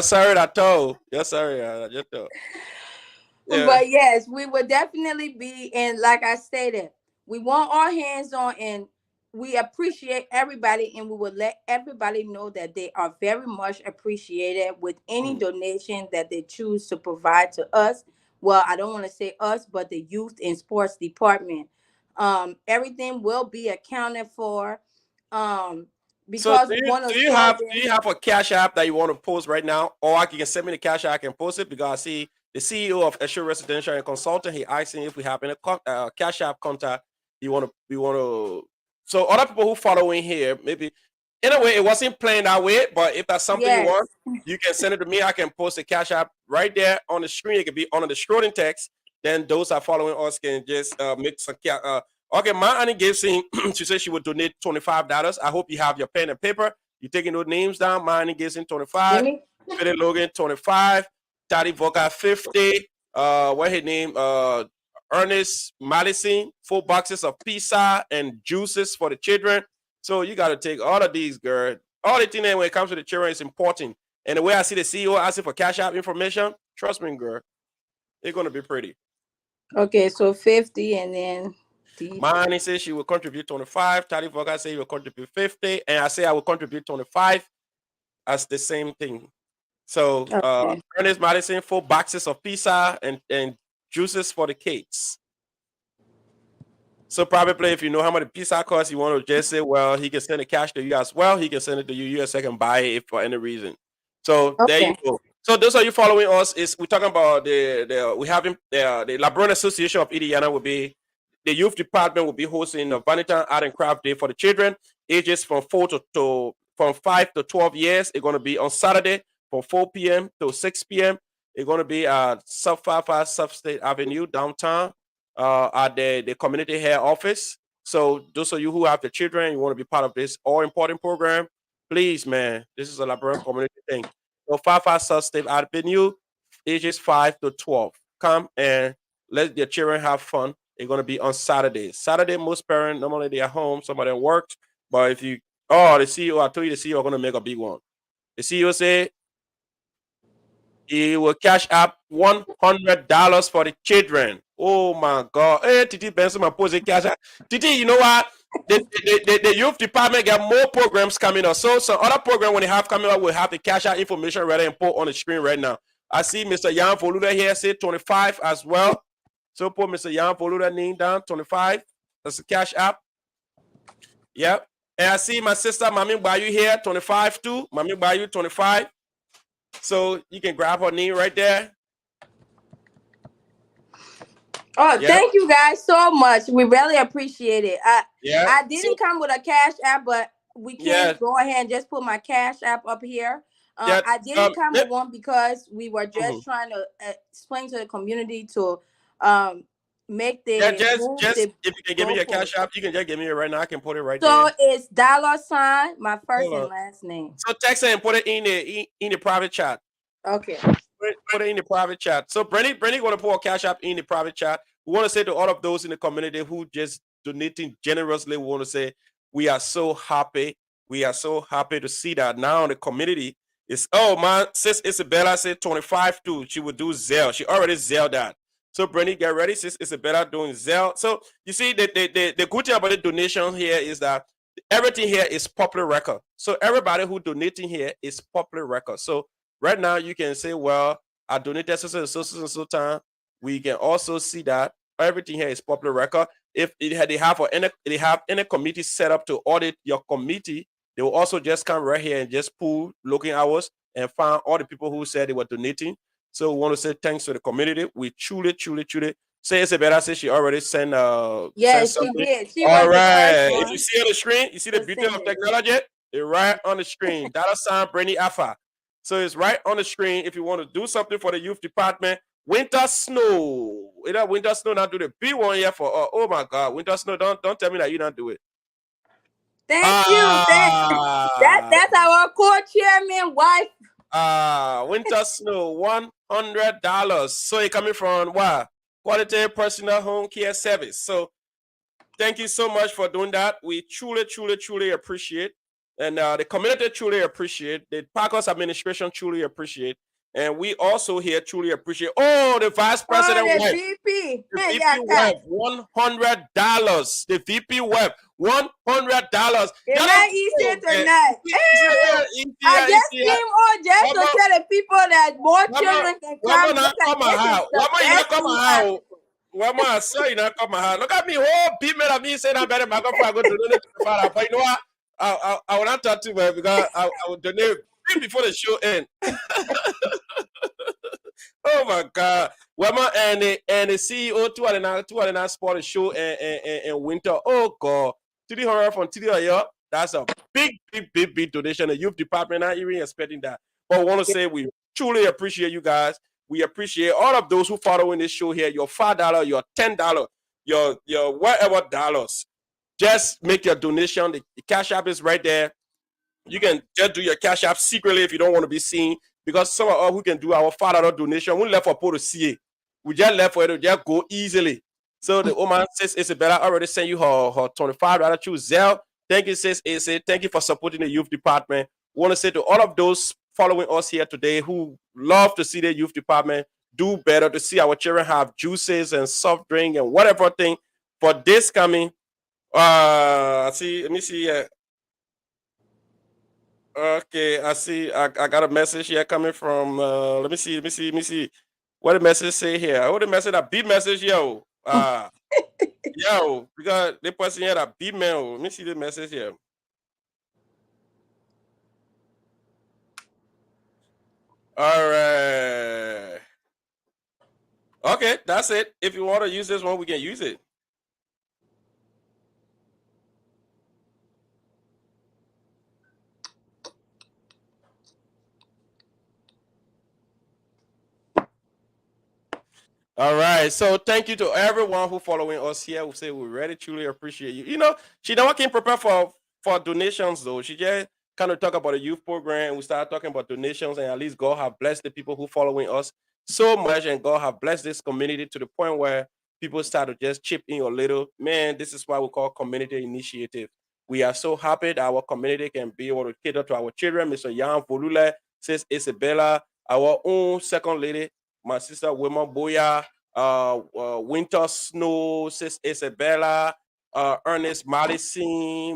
Sorry, I told. Yes, sorry, I just told. Yeah. But yes, we will definitely be, and like I stated, we want our hands on, and we appreciate everybody, and we will let everybody know that they are very much appreciated with any donation that they choose to provide to us. Well, I don't want to say us, but the youth and sports department. Everything will be accounted for. Because so do you have a cash app that you want to post right now, or you can send me the cash app, I can post it, because I see the CEO of Assure Residential and Consulting, he asking if we have any cash app contact. We want to. So other people who following here, maybe in a way it wasn't planned that way, but if that's something you want, you can send it to me. I can post a cash app right there on the screen. It can be under the scrolling text. Then those are following us can just make some Okay, my auntie gave saying she said she would donate $25. I hope you have your pen and paper. You taking those names down. My auntie gives in 25. Philip Logan 25. Taddy Voka 50. What his name? Ernest Madison, 4 boxes of pizza and juices for the children. So you got to take all of these, girl. All the things when it comes to the children is important. And the way I see the CEO asking for cash app information, trust me, girl, it's gonna be pretty. Okay, so 50, and then Mine says she will contribute 25. Tali Voga says he will contribute 50, and I say I will contribute 25. That's the same thing. So Ernest Madison, 4 boxes of pizza and juices for the kids. So probably if you know how much the pizza costs, you want to just say, well, he can send the cash to you as well. He can send it to you. You can buy it for any reason. So there you go. So those of you following us, is we're talking about we having the LeBron Association of Indiana will be, the youth department will be hosting a Valentine Art and Craft Day for the children ages from 5 to 12 years. It's going to be on Saturday from 4 p.m. to 6 p.m. It's going to be at South 55 South State Avenue downtown at the community head office. So those of you who have the children, you want to be part of this all important program, please, man, this is a LeBron community thing. So 55 South State Avenue, ages 5 to 12. Come and let your children have fun. It's going to be on Saturday. Saturday, most parents, normally they're at home, somebody works. But if you Oh, the CEO, I told you the CEO going to make a big one. The CEO said he will cash up $100 for the children. Oh my God. Hey, Titi Benson, my pose cash up. Titi, you know what? The youth department got more programs coming up. So some other program when they have coming up will have the cash out information ready and put on the screen right now. I see Mr. Jan Voluda here say 25 as well. So put Mr. Jan Voluda name down, 25. That's the cash app. Yep. And I see my sister Mami Bayu here, 25 too. Mami Bayu, 25. So you can grab her name right there. Oh, thank you guys so much. We really appreciate it. I didn't come with a cash app, but we can go ahead and just put my cash app up here. I didn't come with one because we were just trying to explain to the community to make the just if you can give me your cash app, you can just give me it right now. I can put it right there. So it's $, my first and last name. So text it and put it in the private chat. Okay. Put it in the private chat. So Brenny going to put a cash app in the private chat. We want to say to all of those in the community who just donating generously, we want to say we are so happy. We are so happy to see that now the community is, oh man, sis Isabella said 25 too. She would do Zelle. She already Zelle that. So Brenny, get ready. Sis Isabella doing Zelle. So you see the good thing about the donation here is that everything here is popular record. So everybody who donating here is popular record. So right now you can say, well, I donated so time. We can also see that everything here is popular record. If they have any committee set up to audit your committee, they will also just come right here and just pull looking hours and find all the people who said they were donating. So we want to say thanks to the community. We truly say Isabella says she already sent yes, sent she did. She all was right. the first one. If you see on the screen, you see the beauty of technology. It's right on the screen. $ Brenny Alpha. So it's right on the screen. If you want to do something for the youth department, winter snow. Either winter snow not do the big one here for oh my God, winter snow. Don't tell me that you don't do it. Thank you. That's our co-chairman wife. Winter snow, $100. So it coming from what? Quality Personal Home Care Service. So thank you so much for doing that. We truly appreciate. And the community truly appreciate. The Parkhouse administration truly appreciate. And we also here truly appreciate. Oh, the vice president the wife. VP. The VP wife, $100. The VP wife, $100. It's not easy tonight. I just came on just to tell the people that more children can come. Well, I saw you not come out. Look at me, oh, people at me saying I'm better. My God, I go to donate to the father. But you know what? I will not talk to you because I will donate before the show ends. Oh my God. Well, and the CEO two and a sport show in winter. Oh God. $300 from TDI. That's a big donation. The youth department not even expecting that. But I want to say we truly appreciate you guys. We appreciate all of those who following this show here. Your $5, your $10, your whatever dollars. Just make your donation. The cash app is right there. You can just do your cash app secretly if you don't want to be seen. Because some of us who can do our $5 donation, we left for people to see it. We just left for it to just go easily. So the woman says Isabella already sent you her $25 through Zelle. Thank you, sis. Thank you for supporting the youth department. We want to say to all of those following us here today who love to see the youth department do better, to see our children have juices and soft drink and whatever thing for this coming. Let me see. Okay, I see. I got a message here coming from. Let me see. What the message say here? What the message? A beat message, yo. Yo, because the person here a beat man. Let me see the message here. All right. Okay, that's it. If you want to use this one, we can use it. All right. So thank you to everyone who following us here. We say we really truly appreciate you. You know, she never came prepared for donations though. She just kind of talk about a youth program. We started talking about donations, and at least God have blessed the people who following us so much, and God have blessed this community to the point where people start to just chip in a little. Man, this is why we call community initiative. We are so happy that our community can be able to cater to our children. Mr. Jan Volule, Sis Isabella, our own second lady, my sister Wilma Boya, Winter Snow, Sis Isabella, Ernest Madison,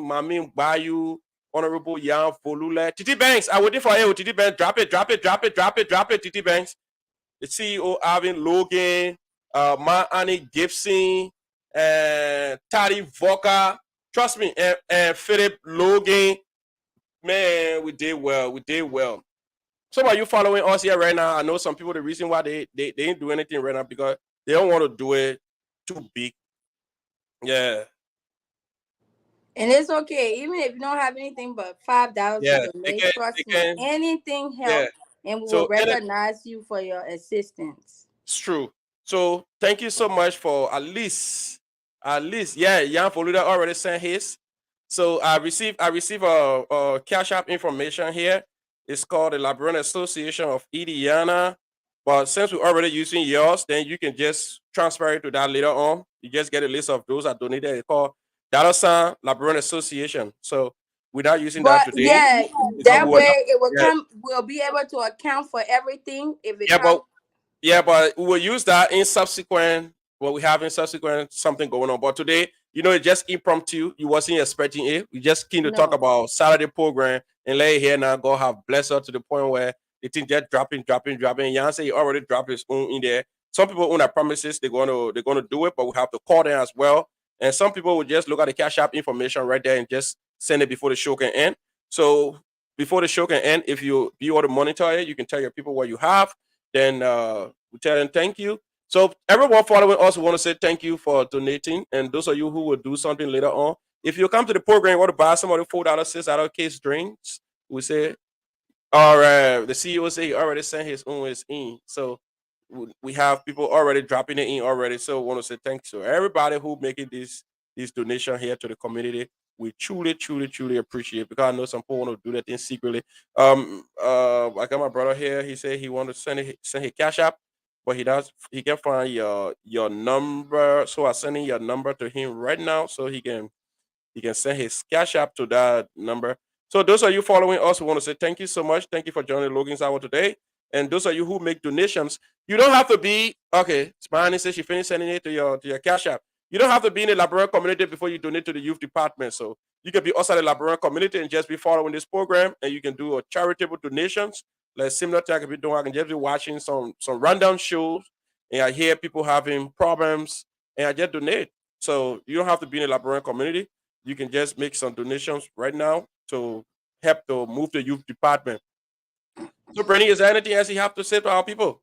Mami Bayou, Honorable Jan Volule, Titi Banks. I waiting for you, Titi Banks. Drop it, drop it, drop it, drop it, drop it, Titi Banks. The CEO Alvin Logan, Ma Annie Gibson, and Taddy Voka. Trust me, and Philip Logan. Man, we did well. We did well. So are you following us here right now? I know some people, the reason why they didn't do anything right now because they don't want to do it too big. Yeah. And it's okay, even if you don't have anything but $5 Yeah. to They donate. can Trust me, anything yeah. helps, and we will So recognize you for your assistance. it's true. So thank you so much for yeah, Jan Foluda already sent his. So I received a cash app information here. It's called the Liberian Association of Indiana. But since we're already using yours, then you can just transfer it to that later on. You just get a list of those that donated. It's called $ Liberian Association. So we're not using that But today yeah, because that we were way not, it will yeah, come. We'll be able to account for everything if it yeah, comes. but we will use that in subsequent what we have in subsequent something going on. But today, it's just impromptu. You wasn't expecting it. We just keen to talk No. about Saturday program and lay here now. God have blessed us to the point where the thing just dropping. Jan say he already dropped his own in there. Some people own their promises, they're gonna do it, but we have to call them as well. And some people will just look at the cash app information right there and just send it before the show can end. So before the show can end, if you be able to monitor it, you can tell your people what you have, then we tell them thank you. So everyone following us, we want to say thank you for donating, and those of you who will do something later on. If you come to the program, you want to buy some of the $4, $6 case drinks, we say, all right. The CEO say he already sent his own is in, so we have people already dropping it in already. So we want to say thanks to everybody who making this donation here to the community. We truly, truly, truly appreciate, because I know some people want to do that thing secretly. I got my brother here. He said he want to send his cash app, but he can find your number. So I'm sending your number to him right now, so he can send his cash app to that number. So those of you following us, we want to say thank you so much. Thank you for joining Logan's Hour today. And those of you who make donations, you don't have to be okay. Spani says she finished sending it to your cash app. You don't have to be in the Liberian community before you donate to the youth department. So you can be outside the Liberian community and just be following this program, and you can do a charitable donations. Like similar to I can be doing. I can just be watching some random shows, and I hear people having problems, and I just donate. So you don't have to be in the Liberian community. You can just make some donations right now to help to move the youth department. So, Bernie, is there anything else you have to say to our people?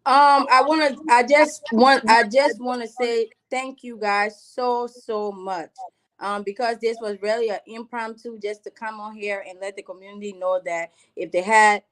I just want to say thank you guys so much. Because this was really an impromptu, just to come on here and let the community know that if they had,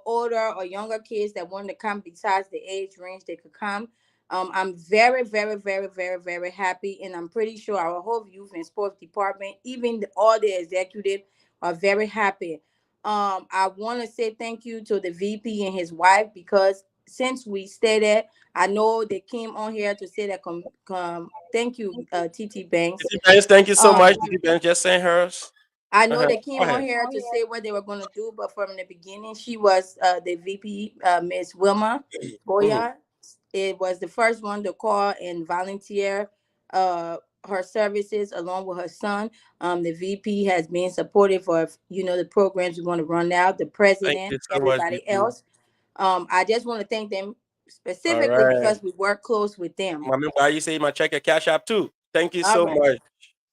older or younger kids that wanted to come besides the age range, they could come. I'm very, very, very, very, very happy, and I'm pretty sure our whole youth and sports department, even all the executive, are very happy. I want to say thank you to the VP and his wife, because since we stated, I know they came on here to say that thank you, TT Banks. TT Banks, thank you so much. Um, TT Banks just saying hers. I know they Go came on ahead. here to say what they were going to do, but from the beginning, she was the VP, Miss Wilma Mhm. Boyard. It was the first one to call and volunteer her services along with her son. The VP has been supportive of, the programs we want to run out, the Thank president, you so much, everybody VP. else. I just want to thank them All specifically right. because we work close with them. Mommy, why you say my check your cash app too? Thank you All so right. much.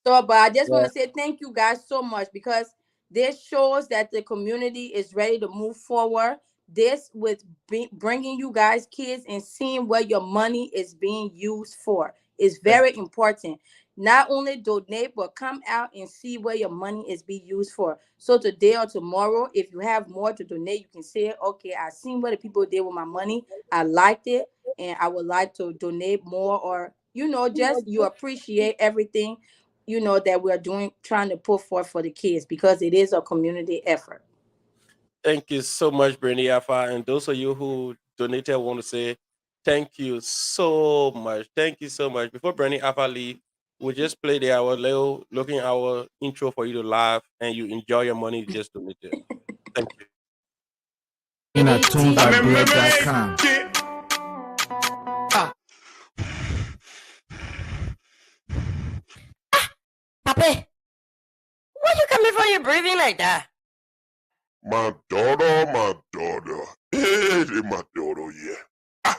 So, but I just want Yeah. to say thank you guys so much, because this shows that the community is ready to move forward. This with bringing you guys kids and seeing where your money is being used for is Thank very important. Not only donate, but come out and see where your money is being used for. So today or tomorrow, if you have more to donate, you can say, okay, I seen what the people did with my money. I liked it, and I would like to donate more, or just you appreciate everything that we're doing, trying to put forth for the kids, because it is a community effort. Thank you so much, Bernie Alpha. And those of you who donated, I want to say thank you so much. Thank you so much. Before Bernie Alpha leave, We'll just play the our little looking our intro for you to laugh and you enjoy your money. Just donate it. Thank you. In a tunebyblood.com. Papi, where you coming from? You breathing like that? My daughter. Hey, my daughter, yeah.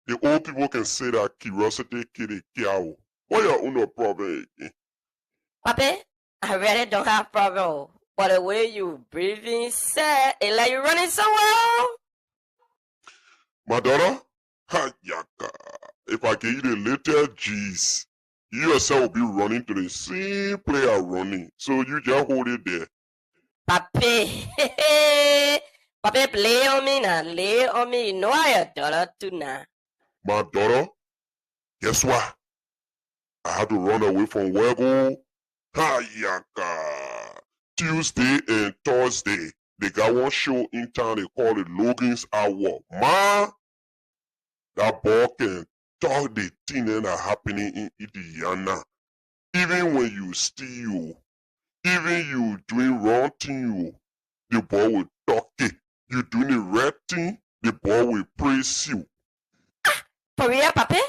The old people can say that curiosity kill the cow. What your own problem again? Papi, I really don't have problem. But the way you breathing, sir, it's like you running somewhere. My daughter? Ha, yaka. If I give you the little G's, you yourself will be running to the same player running. So you just hold it there. Papi, Papi, play on me now, lay on me. You know I your daughter too now. My daughter, guess what? I had to run away from Wego. Ha, yaka. Tuesday and Thursday, they got one show in town they call it Logan's Hour. Ma, that boy can talk the thing that are happening in Indiana. Even when you steal, even you doing wrong thing, the boy will talk it. You doing the right thing, the boy will praise you. For real, Papi?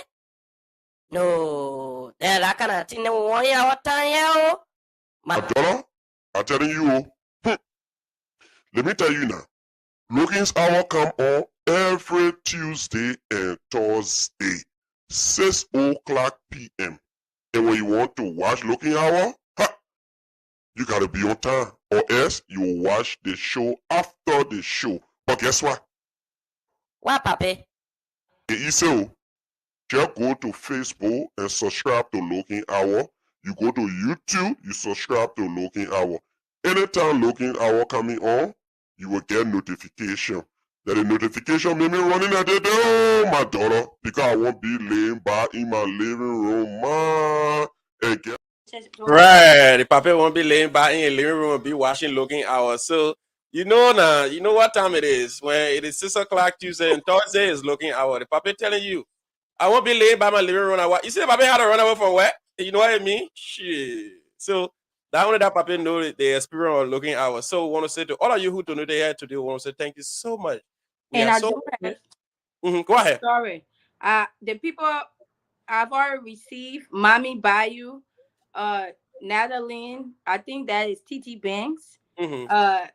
No, that kind of thing that we want here all time, yeah. My daughter, I'm telling you, let me tell you now. Logan's Hour come on every Tuesday and Thursday, 6 o'clock p.m. And when you want to watch Logan Hour, you gotta be on time, or else you will watch the show after the show. But guess what? What, Papi? So, just go to Facebook and subscribe to Logan Hour. You go to YouTube, you subscribe to Logan Hour. Anytime Logan Hour coming on, you will get notification. That the notification made me running at the door, my daughter, because I won't be laying by in my living room, ma. And get Right. The papa won't be laying back in your living room and be watching Logan Hour. So you know now, you know what time it is. When it is 6 o'clock Tuesday and Thursday is Logan Hour. The papa telling you, I won't be laying by my living room. You see the papa had to run away from where? You know what I mean? Shit. So that only that papa know the experience of Logan Hour. So we want to say to all of you who donated here today, we want to say thank you so much. We And are I so do have, Go ahead. sorry. The people I've already received, Mommy Bayou, Natalie, I think that is TT Banks,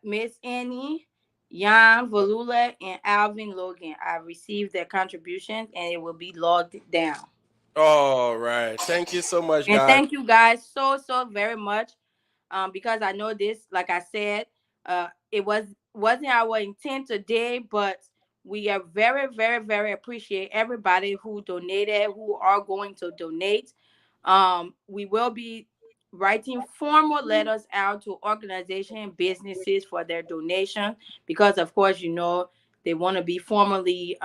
Miss Annie, Jan Volula, and Alvin Logan. I've received their contributions and it will be logged down. All right. Thank you so much, And guys. thank you guys so very much. Because I know this, like I said, it wasn't our intent today, but we are very appreciate everybody who donated, who are going to donate. We will be writing formal letters out to organizations and businesses for their donation, because of course, you know, they want to be formally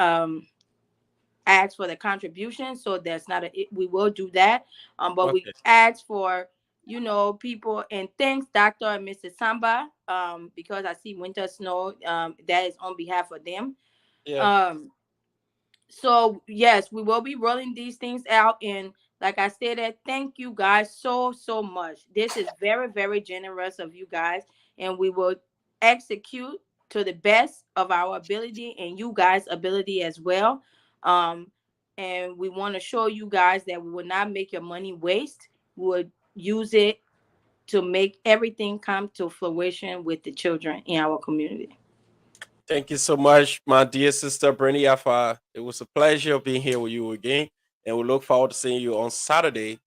ask for the contribution. So that's not we will do that. But Okay. we ask for, you know, people, and thanks Dr. and Mrs. Samba, because I see Winter Snow, that is on behalf of them. Yeah. So yes, we will be rolling these things out, and like I said, thank you guys so much. This is very generous of you guys, and we will execute to the best of our ability and you guys' ability as well. And we want to show you guys that we will not make your money waste. We would use it to make everything come to fruition with the children in our community. Thank you so much, my dear sister Bernie Afa. It was a pleasure being here with you again, and we look forward to seeing you on Saturday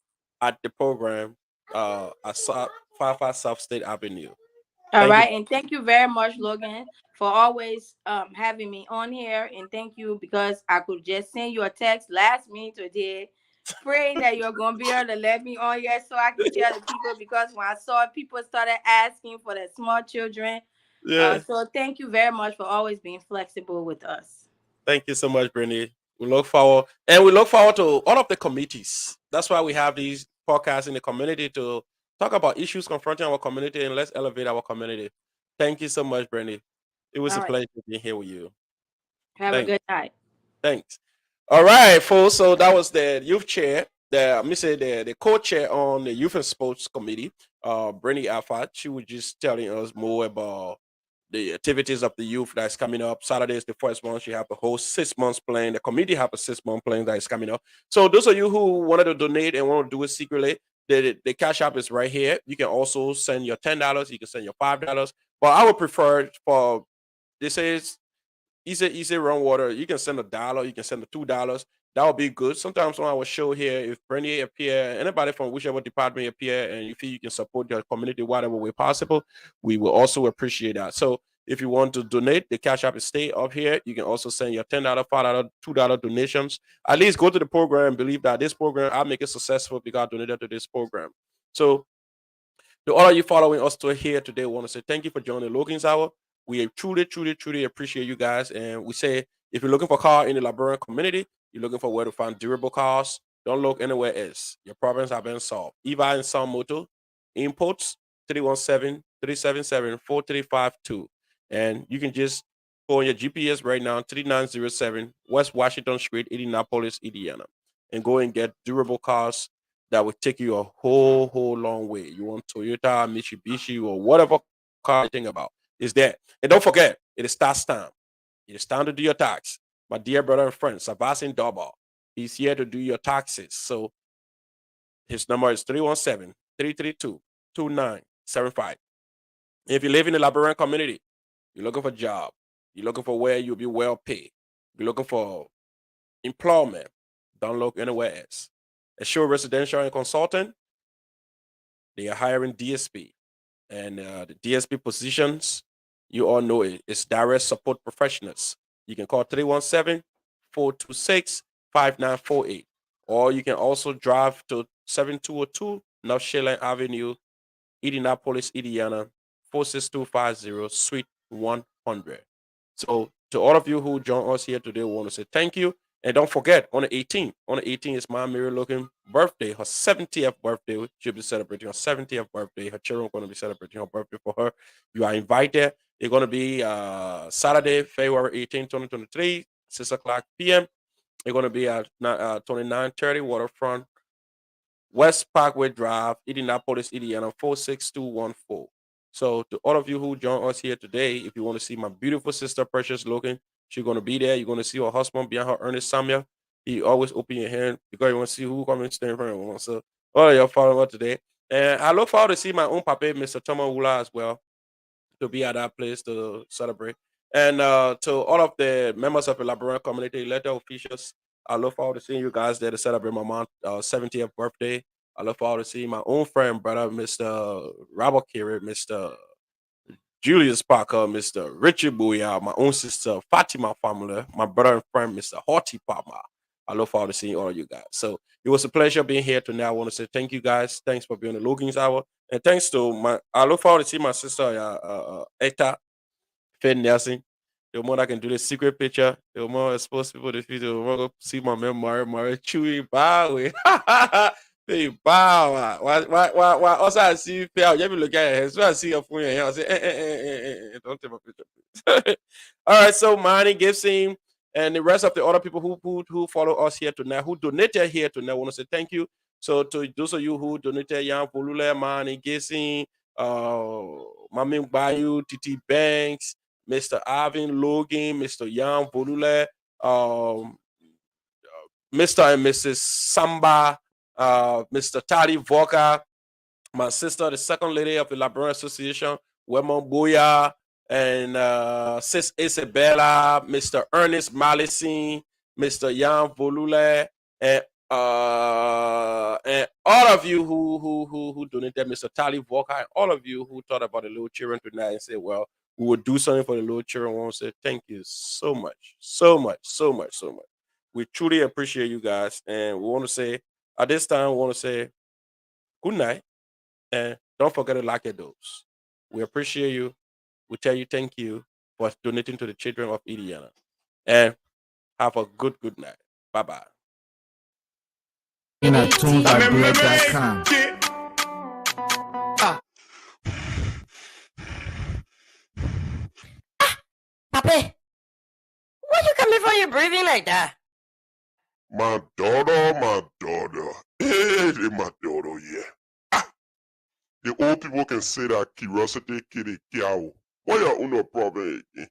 at the program at 55 South State Avenue. All Thank you. right, and thank you very much, Logan, for always having me on here. And thank you, because I could just send you a text last minute today, praying that you're gonna be able to let me on here so I can tell the people. Because when I saw people started asking for the small children, Yeah. so thank you very much for always being flexible with us. Thank you so much, Bernie. We look forward, and we look forward to all of the committees. That's why we have these podcasts in the community to talk about issues confronting our community, and let's elevate our community. Thank you so much, Bernie. It was All a right, pleasure being here with you. have a Thanks. good night. Thanks. All right, folks. So that was the youth chair. the co-chair on the Youth and Sports Committee, Brittany Alpha, she was just telling us more about the activities of the youth that's coming up. Saturday is the first one. She have the whole 6 months plan. The committee have a 6 month plan that is coming up. So those of you who wanted to donate and want to do it secretly, the cash app is right here. You can also send your $10. You can send your $5. But I would prefer for this is easy run water. You can send $1. You can send $2. That would be good. Sometimes on our show here, if Bernie appear, anybody from whichever department appear, and you feel you can support your community whatever way possible, we will also appreciate that. So if you want to donate, the cash app is stay up here. You can also send your $10, $5, $2 donations. At least go to the program and believe that this program, I'll make it successful because I donated to this program. So to all of you following us to here today, I want to say thank you for joining Logan's Hour. We truly appreciate you guys. And we say, if you're looking for a car in the Liberian community, you're looking for where to find durable cars, don't look anywhere else. Your problems have been solved. Eva and Sound Motor, imports 317-377-4352. And you can just go on your GPS right now, 3907 West Washington Street, Indianapolis, Indiana, and go and get durable cars that will take you a whole long way. You want Toyota, Mitsubishi, or whatever car you think about. Is there. And don't forget, it is tax time. It is time to do your tax. My dear brother and friend, Sebastian Double, he's here to do your taxes. So his number is 317-332-2975. If you live in the Liberian community, you're looking for a job, you're looking for where you'll be well paid, you're looking for employment, don't look anywhere else. Assure Residential and Consultant, they are hiring DSP. And the DSP positions, you all know it. It's direct support professionals. You can call 317-426-5948. Or you can also drive to 7202 North Shadeland Avenue, Indianapolis, Indiana, 46250, Suite 100. So to all of you who join us here today, we want to say thank you. And don't forget, on the 18th is my Mary Logan birthday, her 70th birthday. She'll be celebrating her 70th birthday. Her children are going to be celebrating her birthday for her. You are invited. It's going to be Saturday, February 18, 2023, 6 o'clock p.m. It's going to be at 2930 Waterfront, West Parkway Drive, Indianapolis, Indiana, 46214. So to all of you who join us here today, if you want to see my beautiful sister, Precious Logan, she's going to be there. You're going to see her husband behind her, Ernest Samuel. He always open your hand because you want to see who coming stand in front of him. So all of you following today. And I look forward to see my own papa, Mr. Thomas Wula, as well, to be at that place to celebrate. And to all of the members of the Liberian community, elected officials, I look forward to seeing you guys there to celebrate my mom's 70th birthday. I look forward to seeing my own friend, brother, Mr. Robert Carey, Mr. Julius Parker, Mr. Richard Booyah, my own sister, Fatima family, my brother and friend, Mr. Horty Palmer. I look forward to seeing all of you guys. So it was a pleasure being here tonight. I want to say thank you guys. Thanks for being on the Logan's Hour. And thanks to I look forward to seeing my sister, Eta Fed Nelson. The one I can do the secret picture. The more exposed people to the more see my man Mario Chewy Bowie. Hey, bow. Why? Also, I see you pay out. You look at it. So I see your phone here. I say, don't take my picture, please. All right. So, Manny Gibson and the rest of the other people who follow us here tonight, who donated here tonight, I want to say thank you. So, to those of you who donated, Jan Volule, Manny Gibson, Mami Bayou, Titi Banks, Mr. Ivan Logan, Mr. Jan Volule, Mr. and Mrs. Samba. Mr. Taddy Volker, my sister, the second lady of the Liberian Association, Wemon Boya, and Sis Isabella, Mr. Ernest Malisin, Mr. Jan Volule, and all of you who donated, Mr. Tally Volker, and all of you who thought about the little children tonight and said, well, we will do something for the little children. I want to say thank you so much. We truly appreciate you guys, and we want to say, at this time, I want to say good night, and don't forget to lock your doors. We appreciate you. We tell you thank you for donating to the children of Indiana, and have a good night. Bye-bye. InATuneByBread.com. Papi, why you coming from your breathing like that? My daughter, Hey, they my daughter, yeah. Ah, the old people can say that curiosity kill the cow. What your own problem again?